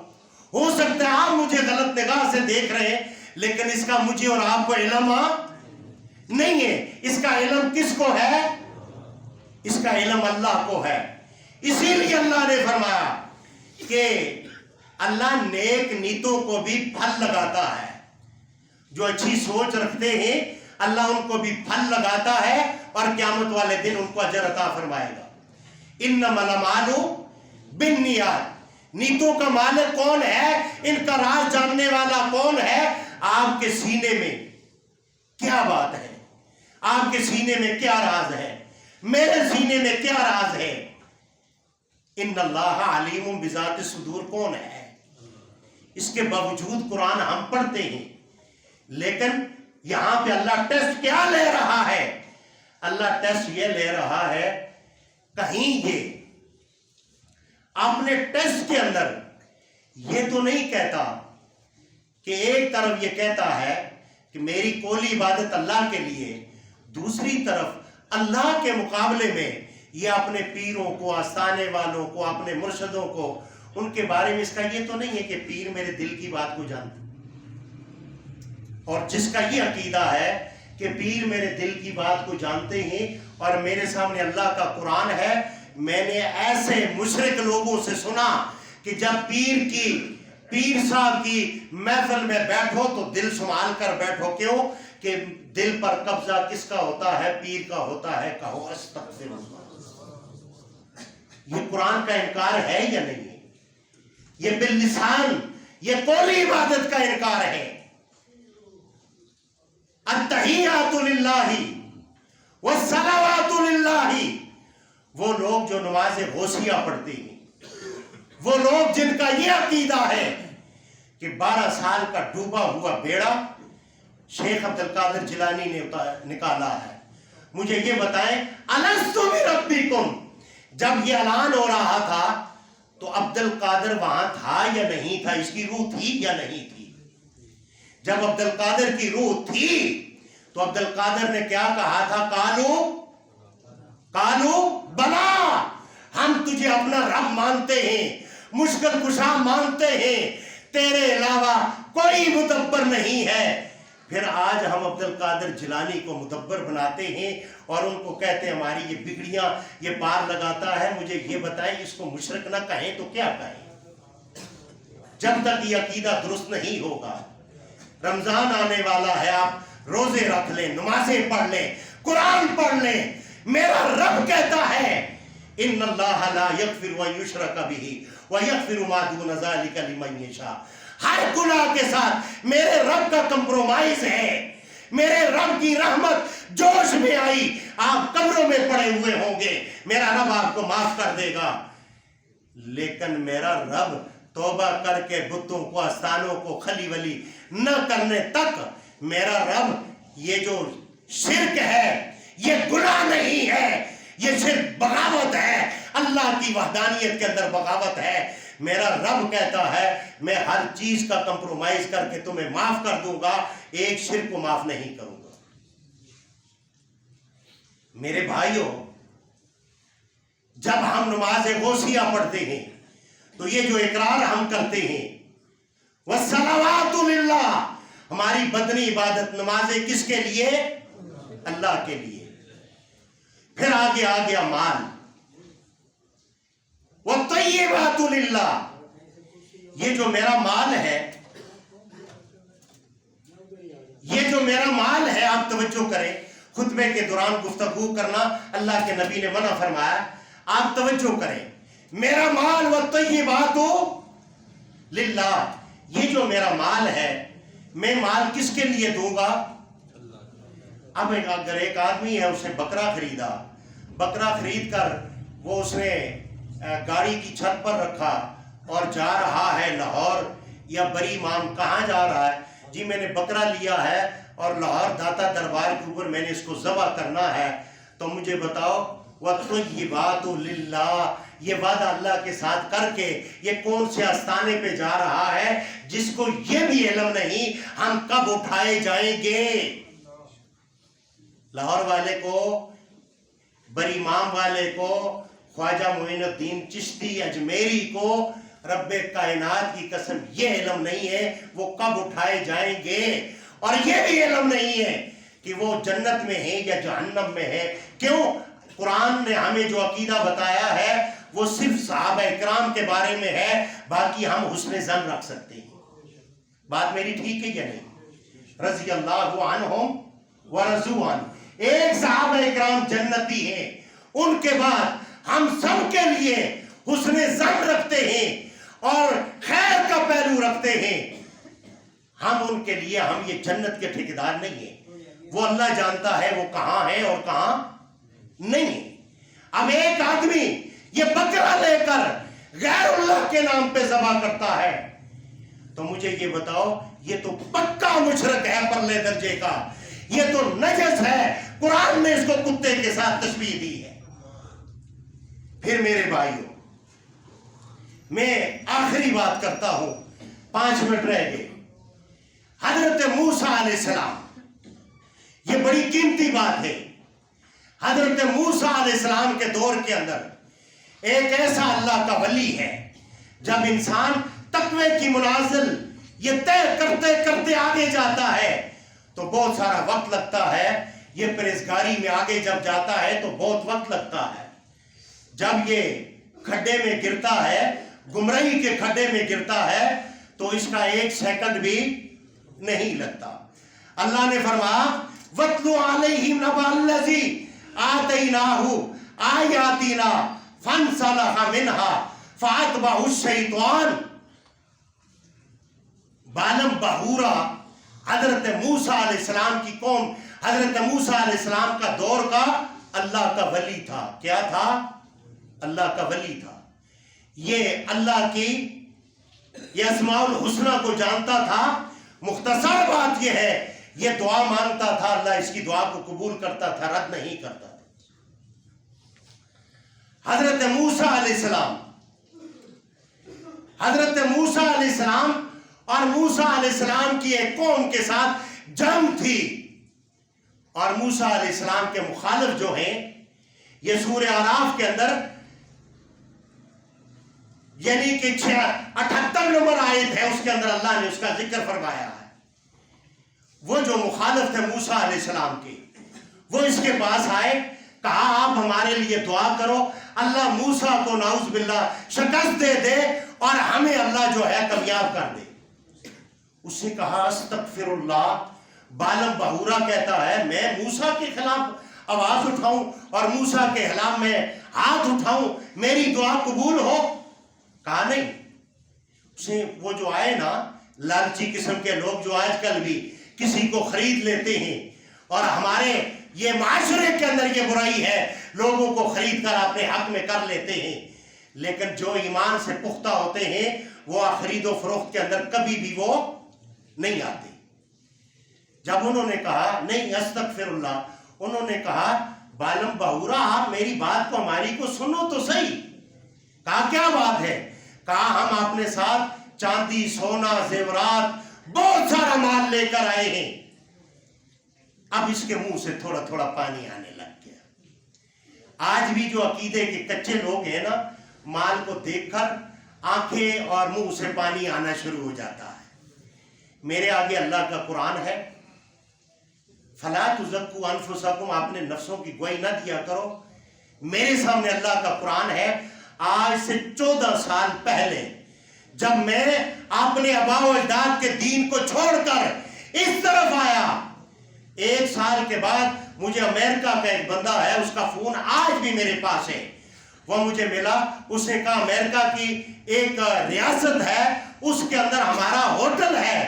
S1: ہو سکتا ہے آپ مجھے غلط نگاہ سے دیکھ رہے ہیں، لیکن اس کا مجھے اور آپ کو علم نہیں ہے۔ اس کا علم کس کو ہے؟ اس کا علم اللہ کو ہے۔ اسی لیے اللہ نے فرمایا کہ اللہ نیک نیتوں کو بھی پھل لگاتا ہے، جو اچھی سوچ رکھتے ہیں اللہ ان کو بھی پھل لگاتا ہے اور قیامت والے دن ان کو اجر عطا فرمائے گا۔ انما الاعمال بالنیات، نیتوں کا مالک کون ہے، ان کا راز جاننے والا کون ہے؟ آپ کے سینے میں کیا بات ہے، آپ کے سینے میں کیا راز ہے، میرے سینے میں کیا راز ہے؟ ان اللہ علیم بذات الصدور کون ہے؟ اس کے باوجود قرآن ہم پڑھتے ہیں، لیکن یہاں پہ اللہ ٹیسٹ کیا لے رہا ہے؟ اللہ ٹیسٹ یہ لے رہا ہے، کہیں یہ اپنے ٹیسٹ کے اندر یہ تو نہیں کہتا کہ ایک طرف یہ کہتا ہے کہ میری کلی عبادت اللہ کے لیے، دوسری طرف اللہ کے مقابلے میں یہ اپنے پیروں کو، آستانے والوں کو، اپنے مرشدوں کو، ان کے بارے میں اس کا یہ تو نہیں ہے کہ پیر میرے دل کی بات کو جانتے، اور جس کا یہ عقیدہ ہے کہ پیر میرے دل کی بات کو جانتے ہیں اور میرے سامنے اللہ کا قرآن ہے۔ میں نے ایسے مشرک لوگوں سے سنا کہ جب پیر صاحب کی محفل میں بیٹھو تو دل سنبھال کر بیٹھو، کیوں کہ دل پر قبضہ کس کا ہوتا ہے؟ پیر کا ہوتا ہے۔ کہو استغفر اللہ۔ یہ قرآن کا انکار ہے یا نہیں ہے؟ یہ باللسان، یہ قولی عبادت کا انکار ہے۔ التحیات للہ والصلوات للہ، وہ لوگ جو نماز غوثیہ پڑھتے ہیں، وہ لوگ جن کا یہ عقیدہ ہے کہ 12 سال کا ڈوبا ہوا بیڑا شیخ عبد القادر جیلانی نے نکالا ہے۔ مجھے یہ بتائیں، الستو بربکم، جب یہ اعلان ہو رہا تھا تو عبد القادر وہاں تھا یا نہیں تھا؟ اس کی روح تھی یا نہیں تھی؟ جب عبد القادر کی روح تھی تو عبد القادر نے کیا کہا تھا؟ قالو بلا، ہم تجھے اپنا رب مانتے ہیں، مشکل کشا مانتے ہیں، تیرے علاوہ کوئی مدبر نہیں ہے۔ پھر آج ہم عبد القادر جیلانی کو مدبر بناتے ہیں اور ان کو کہتے ہیں ہماری یہ بگڑیاں یہ پار لگاتا ہے۔ مجھے یہ بتائیں، اس کو مشرک نہ کہیں تو کیا کہیں؟ جب تک یہ عقیدہ درست نہیں ہوگا۔ رمضان آنے والا ہے، آپ روزے رکھ لیں، نمازیں پڑھ لیں، قرآن پڑھ لیں۔ میرا رب کہتا ہے ان اللہ لا یغفر ان یشرک بہ ویغفر ما دون ذلک لمن یشاء۔ ہر گناہ کے ساتھ میرے رب کا کمپرومائز ہے۔ میرے رب کی رحمت جوش میں آئی، آپ قبروں میں پڑے ہوئے ہوں گے، میرا رب آپ کو معاف کر دے گا، لیکن میرا رب توبہ کر کے بتوں کو، آستانوں کو خلی ولی نہ کرنے تک میرا رب یہ جو شرک ہے یہ گناہ نہیں ہے، یہ شرک بغاوت ہے، اللہ کی وحدانیت کے اندر بغاوت ہے۔ میرا رب کہتا ہے میں ہر چیز کا کمپرومائز کر کے تمہیں معاف کر دوں گا، ایک شرک کو معاف نہیں کروں گا۔ میرے بھائیوں، جب ہم نماز غوثیہ پڑھتے ہیں تو یہ جو اقرار ہم کرتے ہیں والصلوات للہ، ہماری بدنی عبادت نمازیں کس کے لیے؟ اللہ کے لیے۔ پھر آگے آ گیا مال، والطیبات للہ، یہ جو میرا مال ہے، یہ جو میرا مال ہے، آپ توجہ کریں، خطبے کے دوران گفتگو کرنا اللہ کے نبی نے منع فرمایا، آپ توجہ کریں۔ میرا مال والطیبات للہ، یہ جو میرا مال ہے، میں مال کس کے لیے دوں گا؟ اب اگر ایک آدمی ہے، اسے بکرا خریدا، بکرا خرید کر وہ اس نے گاڑی کی چھت پر رکھا اور جا رہا ہے لاہور یا بری امام، کہاں جا رہا ہے؟ جی میں نے بکرا لیا ہے اور لاہور داتا دربار کے اوپر میں نے اس کو ذبح کرنا ہے، تو مجھے بتاؤ وَالطَّيِّبَاتُ لِلَّهِ، یہ وعدہ اللہ کے ساتھ کر کے یہ کون سے آستانے پہ جا رہا ہے جس کو یہ بھی علم نہیں ہم کب اٹھائے جائیں گے؟ لاہور والے کو، بری امام والے کو، خواجہ معین الدین چشتی اجمیری کو رب کائنات کی قسم یہ علم نہیں ہے وہ کب اٹھائے جائیں گے، اور یہ بھی علم نہیں ہے کہ وہ جنت میں ہے یا جہنم میں ہے۔ کیوں؟ قرآن نے ہمیں جو عقیدہ بتایا ہے وہ صرف صحابہ اکرام کے بارے میں ہے، باقی ہم حسن ظن رکھ سکتے ہیں۔ بات میری ٹھیک ہے یا نہیں؟ رضی اللہ عنہم ورضوا عنہ، ایک صحابہ اکرام جنتی ہیں، ان کے بعد ہم سب کے لیے حسن ظن رکھتے ہیں اور خیر کا پہلو رکھتے ہیں۔ ہم ان کے لیے، ہم یہ جنت کے ٹھیکیدار نہیں ہیں، وہ اللہ جانتا ہے وہ کہاں ہے اور کہاں نہیں ہے۔ اب ایک آدمی یہ بکرا لے کر غیر اللہ کے نام پہ ذبح کرتا ہے تو مجھے یہ بتاؤ، یہ تو پکا مشرک ہے پرلے درجے کا، یہ تو نجس ہے، قرآن نے اس کو کتے کے ساتھ تشبیہ دی ہے۔ پھر میرے بھائیوں، میں آخری بات کرتا ہوں، 5 منٹ رہ گئے۔ حضرت موسیٰ علیہ السلام، یہ بڑی قیمتی بات ہے۔ حضرت موسیٰ علیہ السلام کے دور کے اندر ایک ایسا اللہ کا ولی ہے، جب انسان تقوی کی منازل یہ طے کرتے کرتے آگے جاتا ہے تو بہت سارا وقت لگتا ہے، یہ پرہیزگاری میں آگے جب جاتا ہے تو بہت وقت لگتا ہے۔ جب یہ کھڈے میں گرتا ہے، گمراہی کے کھڈے میں گرتا ہے تو اس کا 1 سیکنڈ بھی نہیں لگتا۔ اللہ نے فرمایا وَاتْلُ عَلَيْهِمْ نَبَأَ الَّذِي آتَيْنَاهُ آيَاتِنَا فَانْسَلَخَ مِنْهَا فَأَتْبَعَهُ الشَّيْطَانُ۔ بالم بہورا حضرت موسیٰ علیہ السلام کی قوم، حضرت موسیٰ علیہ السلام کا دور کا اللہ کا ولی تھا۔ کیا تھا؟ اللہ کا ولی تھا۔ یہ اللہ کی یہ اسماء الحسنہ کو جانتا تھا۔ مختصر بات یہ ہے، یہ دعا مانگتا تھا، اللہ اس کی دعا کو قبول کرتا تھا، رد نہیں کرتا تھا۔ حضرت موسیٰ علیہ السلام، حضرت موسیٰ علیہ السلام اور موسیٰ علیہ السلام کی ایک قوم کے ساتھ جنگ تھی، اور موسیٰ علیہ السلام کے مخالف جو ہیں، یہ سورہ اعراف کے اندر یعنی کہ 78 نمبر آیت ہے، اس کے اندر اللہ نے اس کا ذکر فرمایا ہے۔ وہ جو مخالف تھے موسیٰ علیہ السلام کے، وہ اس کے پاس آئے، کہا آپ ہمارے لیے دعا کرو، اللہ موسیٰ کو نعوذ باللہ شکست دے دے اور ہمیں اللہ جو ہے کامیاب کر دے۔ اس نے کہا استغفر اللہ۔ بالم بہورا کہتا ہے میں موسیٰ کے خلاف آواز اٹھاؤں اور موسیٰ کے خلاف میں ہاتھ اٹھاؤں، میری دعا قبول ہو؟ کہا نہیں۔ اسے وہ جو آئے نا لالچی قسم کے لوگ جو آج کل بھی کسی کو خرید لیتے ہیں، اور ہمارے یہ معاشرے کے اندر یہ برائی ہے، لوگوں کو خرید کر اپنے حق میں کر لیتے ہیں، لیکن جو ایمان سے پختہ ہوتے ہیں وہ خرید و فروخت کے اندر کبھی بھی وہ نہیں آتے۔ جب انہوں نے کہا نہیں استغفر اللہ، انہوں نے کہا بالم بہورا آپ میری بات کو ہماری کو سنو تو صحیح۔ کہا کیا بات ہے؟ کہا ہم اپنے ساتھ چاندی، سونا، زیورات، بہت سارا مال لے کر آئے ہیں۔ اب اس کے منہ سے تھوڑا تھوڑا پانی آنے لگ گیا۔ آج بھی جو عقیدے کے کچے لوگ ہیں نا، مال کو دیکھ کر آنکھیں اور منہ سے پانی آنا شروع ہو جاتا ہے۔ میرے آگے اللہ کا قرآن ہے، فَلَا تُزَكُّوا أَنفُسَكُمْ، آپ نے نفسوں کی گواہی نہ دیا کرو۔ میرے سامنے اللہ کا قرآن ہے، آج سے 14 سال پہلے جب میں اپنے آباء و اجداد کے دین کو چھوڑ کر اس طرف آیا، 1 سال کے بعد مجھے امریکہ کا ایک بندہ ہے، اس کا فون آج بھی میرے پاس ہے، وہ مجھے ملا، اس نے کہا امریکہ کی ایک ریاست ہے، اس کے اندر ہمارا ہوٹل ہے،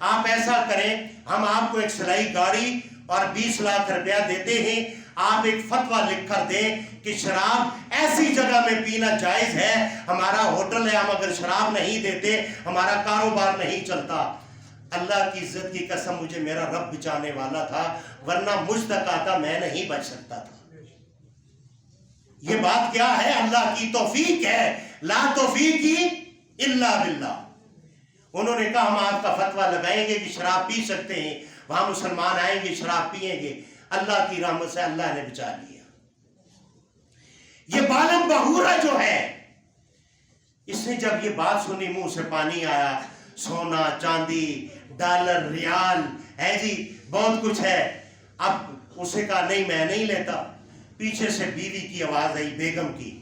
S1: آپ ایسا کریں ہم آپ کو ایک سلائی گاڑی اور 20 لاکھ روپیہ دیتے ہیں، آپ ایک فتویٰ لکھ کر دیں کہ شراب ایسی جگہ میں پینا جائز ہے، ہمارا ہوٹل ہے، ہم اگر شراب نہیں دیتے ہمارا کاروبار نہیں چلتا۔ اللہ کی عزت کی قسم مجھے میرا رب بچانے والا تھا، ورنہ مجھ تک آتا میں نہیں بچ سکتا تھا۔ یہ بات کیا ہے؟ اللہ کی توفیق ہے، لا توفیقی الا باللہ۔ انہوں نے کہا ہم آپ کا فتویٰ لگائیں گے کہ شراب پی سکتے ہیں، وہاں مسلمان آئیں گے شراب پیئیں گے۔ اللہ کی رحمت سے اللہ نے بچا لیا۔ یہ بالم بہورا جو ہے، اس نے جب یہ بات سنی منہ سے پانی آیا، سونا، چاندی، ڈالر، ریال ہے جی بہت کچھ ہے۔ اب اسے کہا نہیں میں نہیں لیتا۔ پیچھے سے بیوی کی آواز آئی، بیگم کی،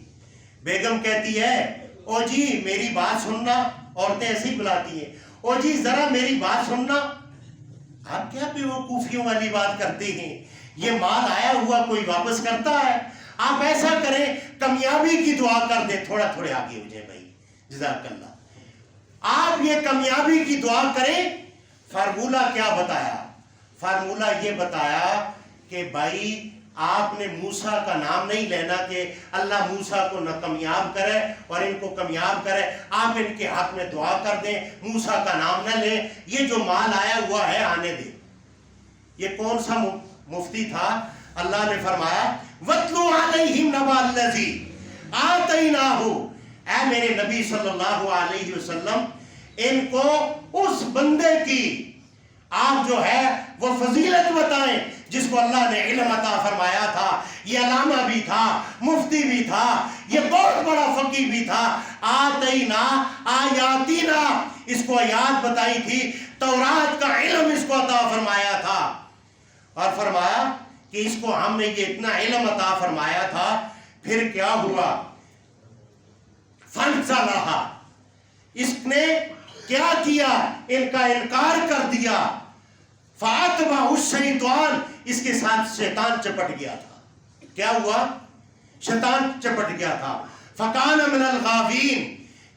S1: بیگم کہتی ہے او جی میری بات سننا، عورتیں ایسی بلاتی ہیں، او جی ذرا میری بات سننا۔ آپ کیا بیوقوفیوں والی بات کرتے ہیں؟ یہ مال آیا ہوا کوئی واپس کرتا ہے؟ آپ ایسا کریں کامیابی کی دعا کر دیں، تھوڑا تھوڑے آگے ہو جائیں بھائی، جزاک اللہ۔ آپ یہ کامیابی کی دعا کریں۔ فارمولہ کیا بتایا؟ فارمولہ یہ بتایا کہ بھائی آپ نے موسیٰ کا نام نہیں لینا کہ اللہ موسیٰ کو نہ کامیاب کرے اور ان کو کامیاب کرے، آپ ان کے حق میں دعا کر دیں، موسیٰ کا نام نہ لیں، یہ جو مال آیا ہوا ہے آنے دیں۔ یہ کون سا مفتی تھا؟ اللہ نے فرمایا وَاتْلُ عَلَيْهِمْ نَبَأَ الَّذِي آتَيْنَاهُ، اے میرے نبی صلی اللہ علیہ وسلم ان کو اس بندے کی آپ جو ہے وہ فضیلت بتائیں جس کو اللہ نے علم عطا فرمایا تھا۔ یہ علامہ بھی تھا، مفتی بھی تھا، یہ بہت بڑا فقیہ بھی تھا۔ آتینا آیاتینا، اس کو آیات بتائی تھی، تورات کا علم اس کو عطا فرمایا تھا، اور فرمایا کہ اس کو ہم نے یہ اتنا علم عطا فرمایا تھا، پھر کیا ہوا؟ فَانْسَلَخَ، اس نے کیا کیا؟ ان کا انکار کر دیا۔ فَأَتْبَعَهُ الشَّيْطَانُ، اس کے ساتھ شیطان چپٹ گیا تھا۔ کیا ہوا؟ شیطان چپٹ گیا تھا۔ فَكَانَ مِنَ الْغَاوِينَ،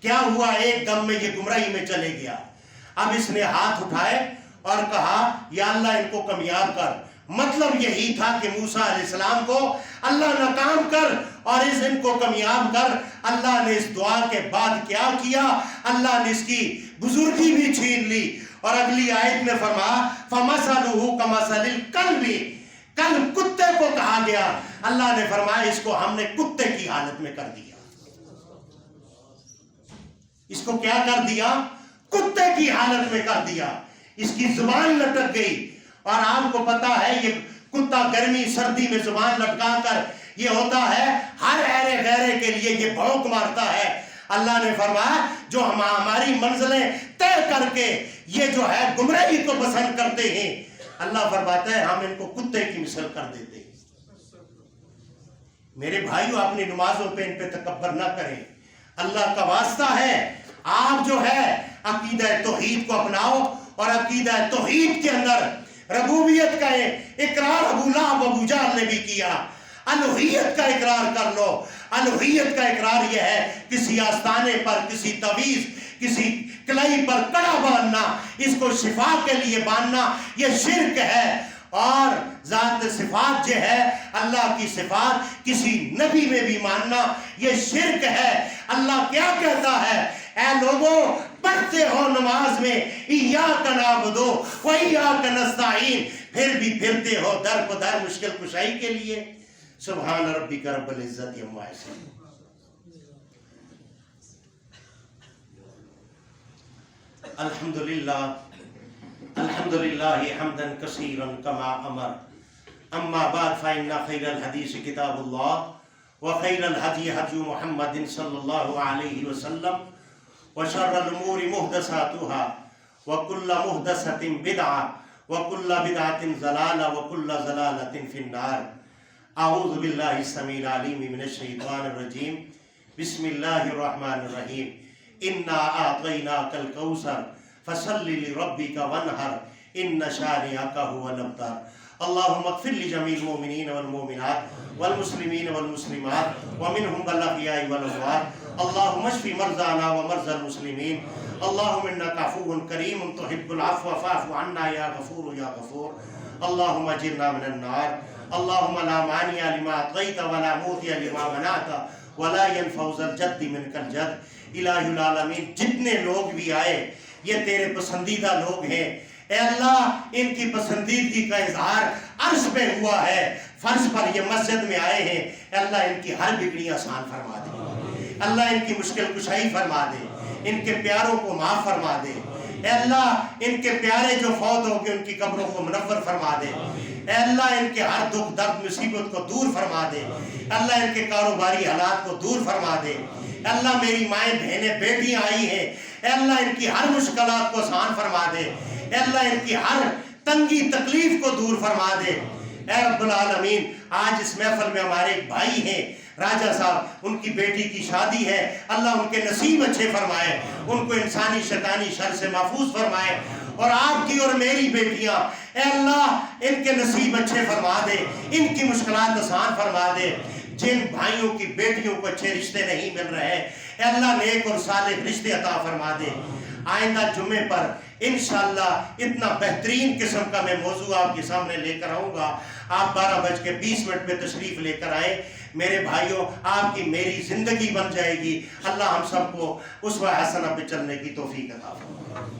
S1: کیا ہوا؟ ایک دم میں یہ گمراہی میں چلے گیا۔ اب اس نے ہاتھ اٹھائے اور کہا یا اللہ ان کو کامیاب کر۔ مطلب یہی تھا کہ موسیٰ علیہ السلام کو اللہ ناکام کر اور ان کو کامیاب کر۔ اللہ نے اس دعا کے بعد کیا کیا؟ اللہ نے اس کی بزرگی بھی چھین لی، اور اگلی آیت میں فرمایا فَمَثَلُهُ كَمَثَلِ الْكَلْبِ، کلب کتے کو کہا گیا۔ اللہ نے فرمایا اس کو ہم نے کتے کی حالت میں کر دیا۔ اس کو کیا کر دیا؟ کتے کی حالت میں کر دیا۔ اس کی زبان لٹک گئی، اور آپ کو پتا ہے یہ کتا گرمی سردی میں زبان لٹکا کر یہ ہوتا ہے ہر ایرے غیرے کے لیے یہ بھونک مارتا ہے۔ اللہ نے فرمایا جو ہماری منزلیں طے کر کے یہ جو ہے گمراہی کو پسند کرتے ہیں، اللہ فرماتا ہے ہم ان کو کتے کی مثل کر دیتے ہیں۔ میرے بھائیو اپنی نمازوں پہ ان پہ تکبر نہ کریں، اللہ کا واسطہ ہے۔ آپ جو ہے عقیدہ توحید کو اپناؤ، اور عقیدہ توحید کے اندر ربوبیت کا اقرار ابو لہب ابو جہل نے بھی کیا۔ الوہیت کا اقرار کر لو۔ الوہیت کا اقرار یہ ہے کسی آستانے پر، کسی تعویذ، کسی کلائی پر کڑا باندھنا، اس کو شفا کے لیے باندھنا، یہ شرک ہے۔ اور ذات صفات جو ہے اللہ کی صفات کسی نبی میں بھی ماننا یہ شرک ہے۔ اللہ کیا کہتا ہے؟ اے لوگوں پڑھتے ہو نماز میں ایاک نعبد و ایاک نستعین، پھر بھی پھرتے ہو در بدر مشکل کشائی کے لیے۔ سبحان ربک رب العزت عما یصفون۔ الحمدللہ الحمدللہ حمدا کثیرا کما امر، اما بعد فإن خیر الحدیث کتاب اللہ وخیر الہدی ہدی محمد صلی اللہ علیہ وسلم وشر الامور محدثاتها وكل محدثۃ بدعہ وكل بدعۃ ضلالہ وكل ضلالۃ فی النار۔ اعوذ باللہ السمیع العلیم من الشیطان الرجیم، بسم اللہ الرحمن الرحیم۔ انا اعطیناک الکوثر فصل لربک وانحر ان شانئک هو الابتر۔ اللهم اغفر لجميع المؤمنين والمؤمنات والمسلمين والمسلمات ومنهم الأحياء والأموات، اللهم اشف مرضانا ومرضى المسلمين، اللهم إنك عفو كريم تحب العفو فاعف عنا يا غفور يا غفور، اللهم اجرنا من النار، اللهم لا مانع لما أعطيت ولا معطي لما منعت ولا ينفع ذا الجد منك الجد۔ الہ العالمین جتنے لوگ بھی آئے یہ تیرے پسندیدہ لوگ ہیں، اے اللہ ان کی پسندیدگی کا اظہار عرش پہ ہوا ہے، فرش پر یہ مسجد میں آئے ہیں، اے اللہ ان کی ہر بگڑی آسان فرما دے، اللہ ان کی مشکل کشائی فرما دے، ان کے پیاروں کو معاف فرما دے، اے اللہ ان کے پیارے جو فوت ہو گئے ان کی قبروں کو منور فرما دے، اے اللہ ان کے ہر دکھ درد مصیبت کو دور فرما دے، اللہ ان کے کاروباری حالات کو دور فرما دے، اے اللہ میری مائیں بہنیں بیٹیاں آئی ہیں، اے اللہ ان کی ہر مشکلات کو آسان فرما دے، اے اللہ ان کی ہر تنگی تکلیف کو دور فرما دے۔ اے رب العالمین آج اس محفل میں ہمارے ایک بھائی ہیں راجہ صاحب ان کی بیٹی کی شادی ہے، اللہ ان کے نصیب اچھے فرمائے، ان کو انسانی شیطانی شر سے محفوظ فرمائے، اور آپ کی اور میری بیٹیاں اے اللہ ان کے نصیب اچھے فرما دے، ان کی مشکلات آسان فرما دے، جن بھائیوں کی بیٹیوں کو اچھے رشتے نہیں مل رہے اے اللہ نیک اور صالح رشتے عطا فرما دے۔ آئندہ جمعے پر انشاءاللہ اتنا بہترین قسم کا میں موضوع آپ کے سامنے لے کر آؤں گا، آپ 12:20 پہ تشریف لے کر آئے۔ میرے بھائیوں آپ کی میری زندگی بن جائے گی، اللہ ہم سب کو اسوہ حسنہ پہ چلنے کی توفیق عطا فرمائے۔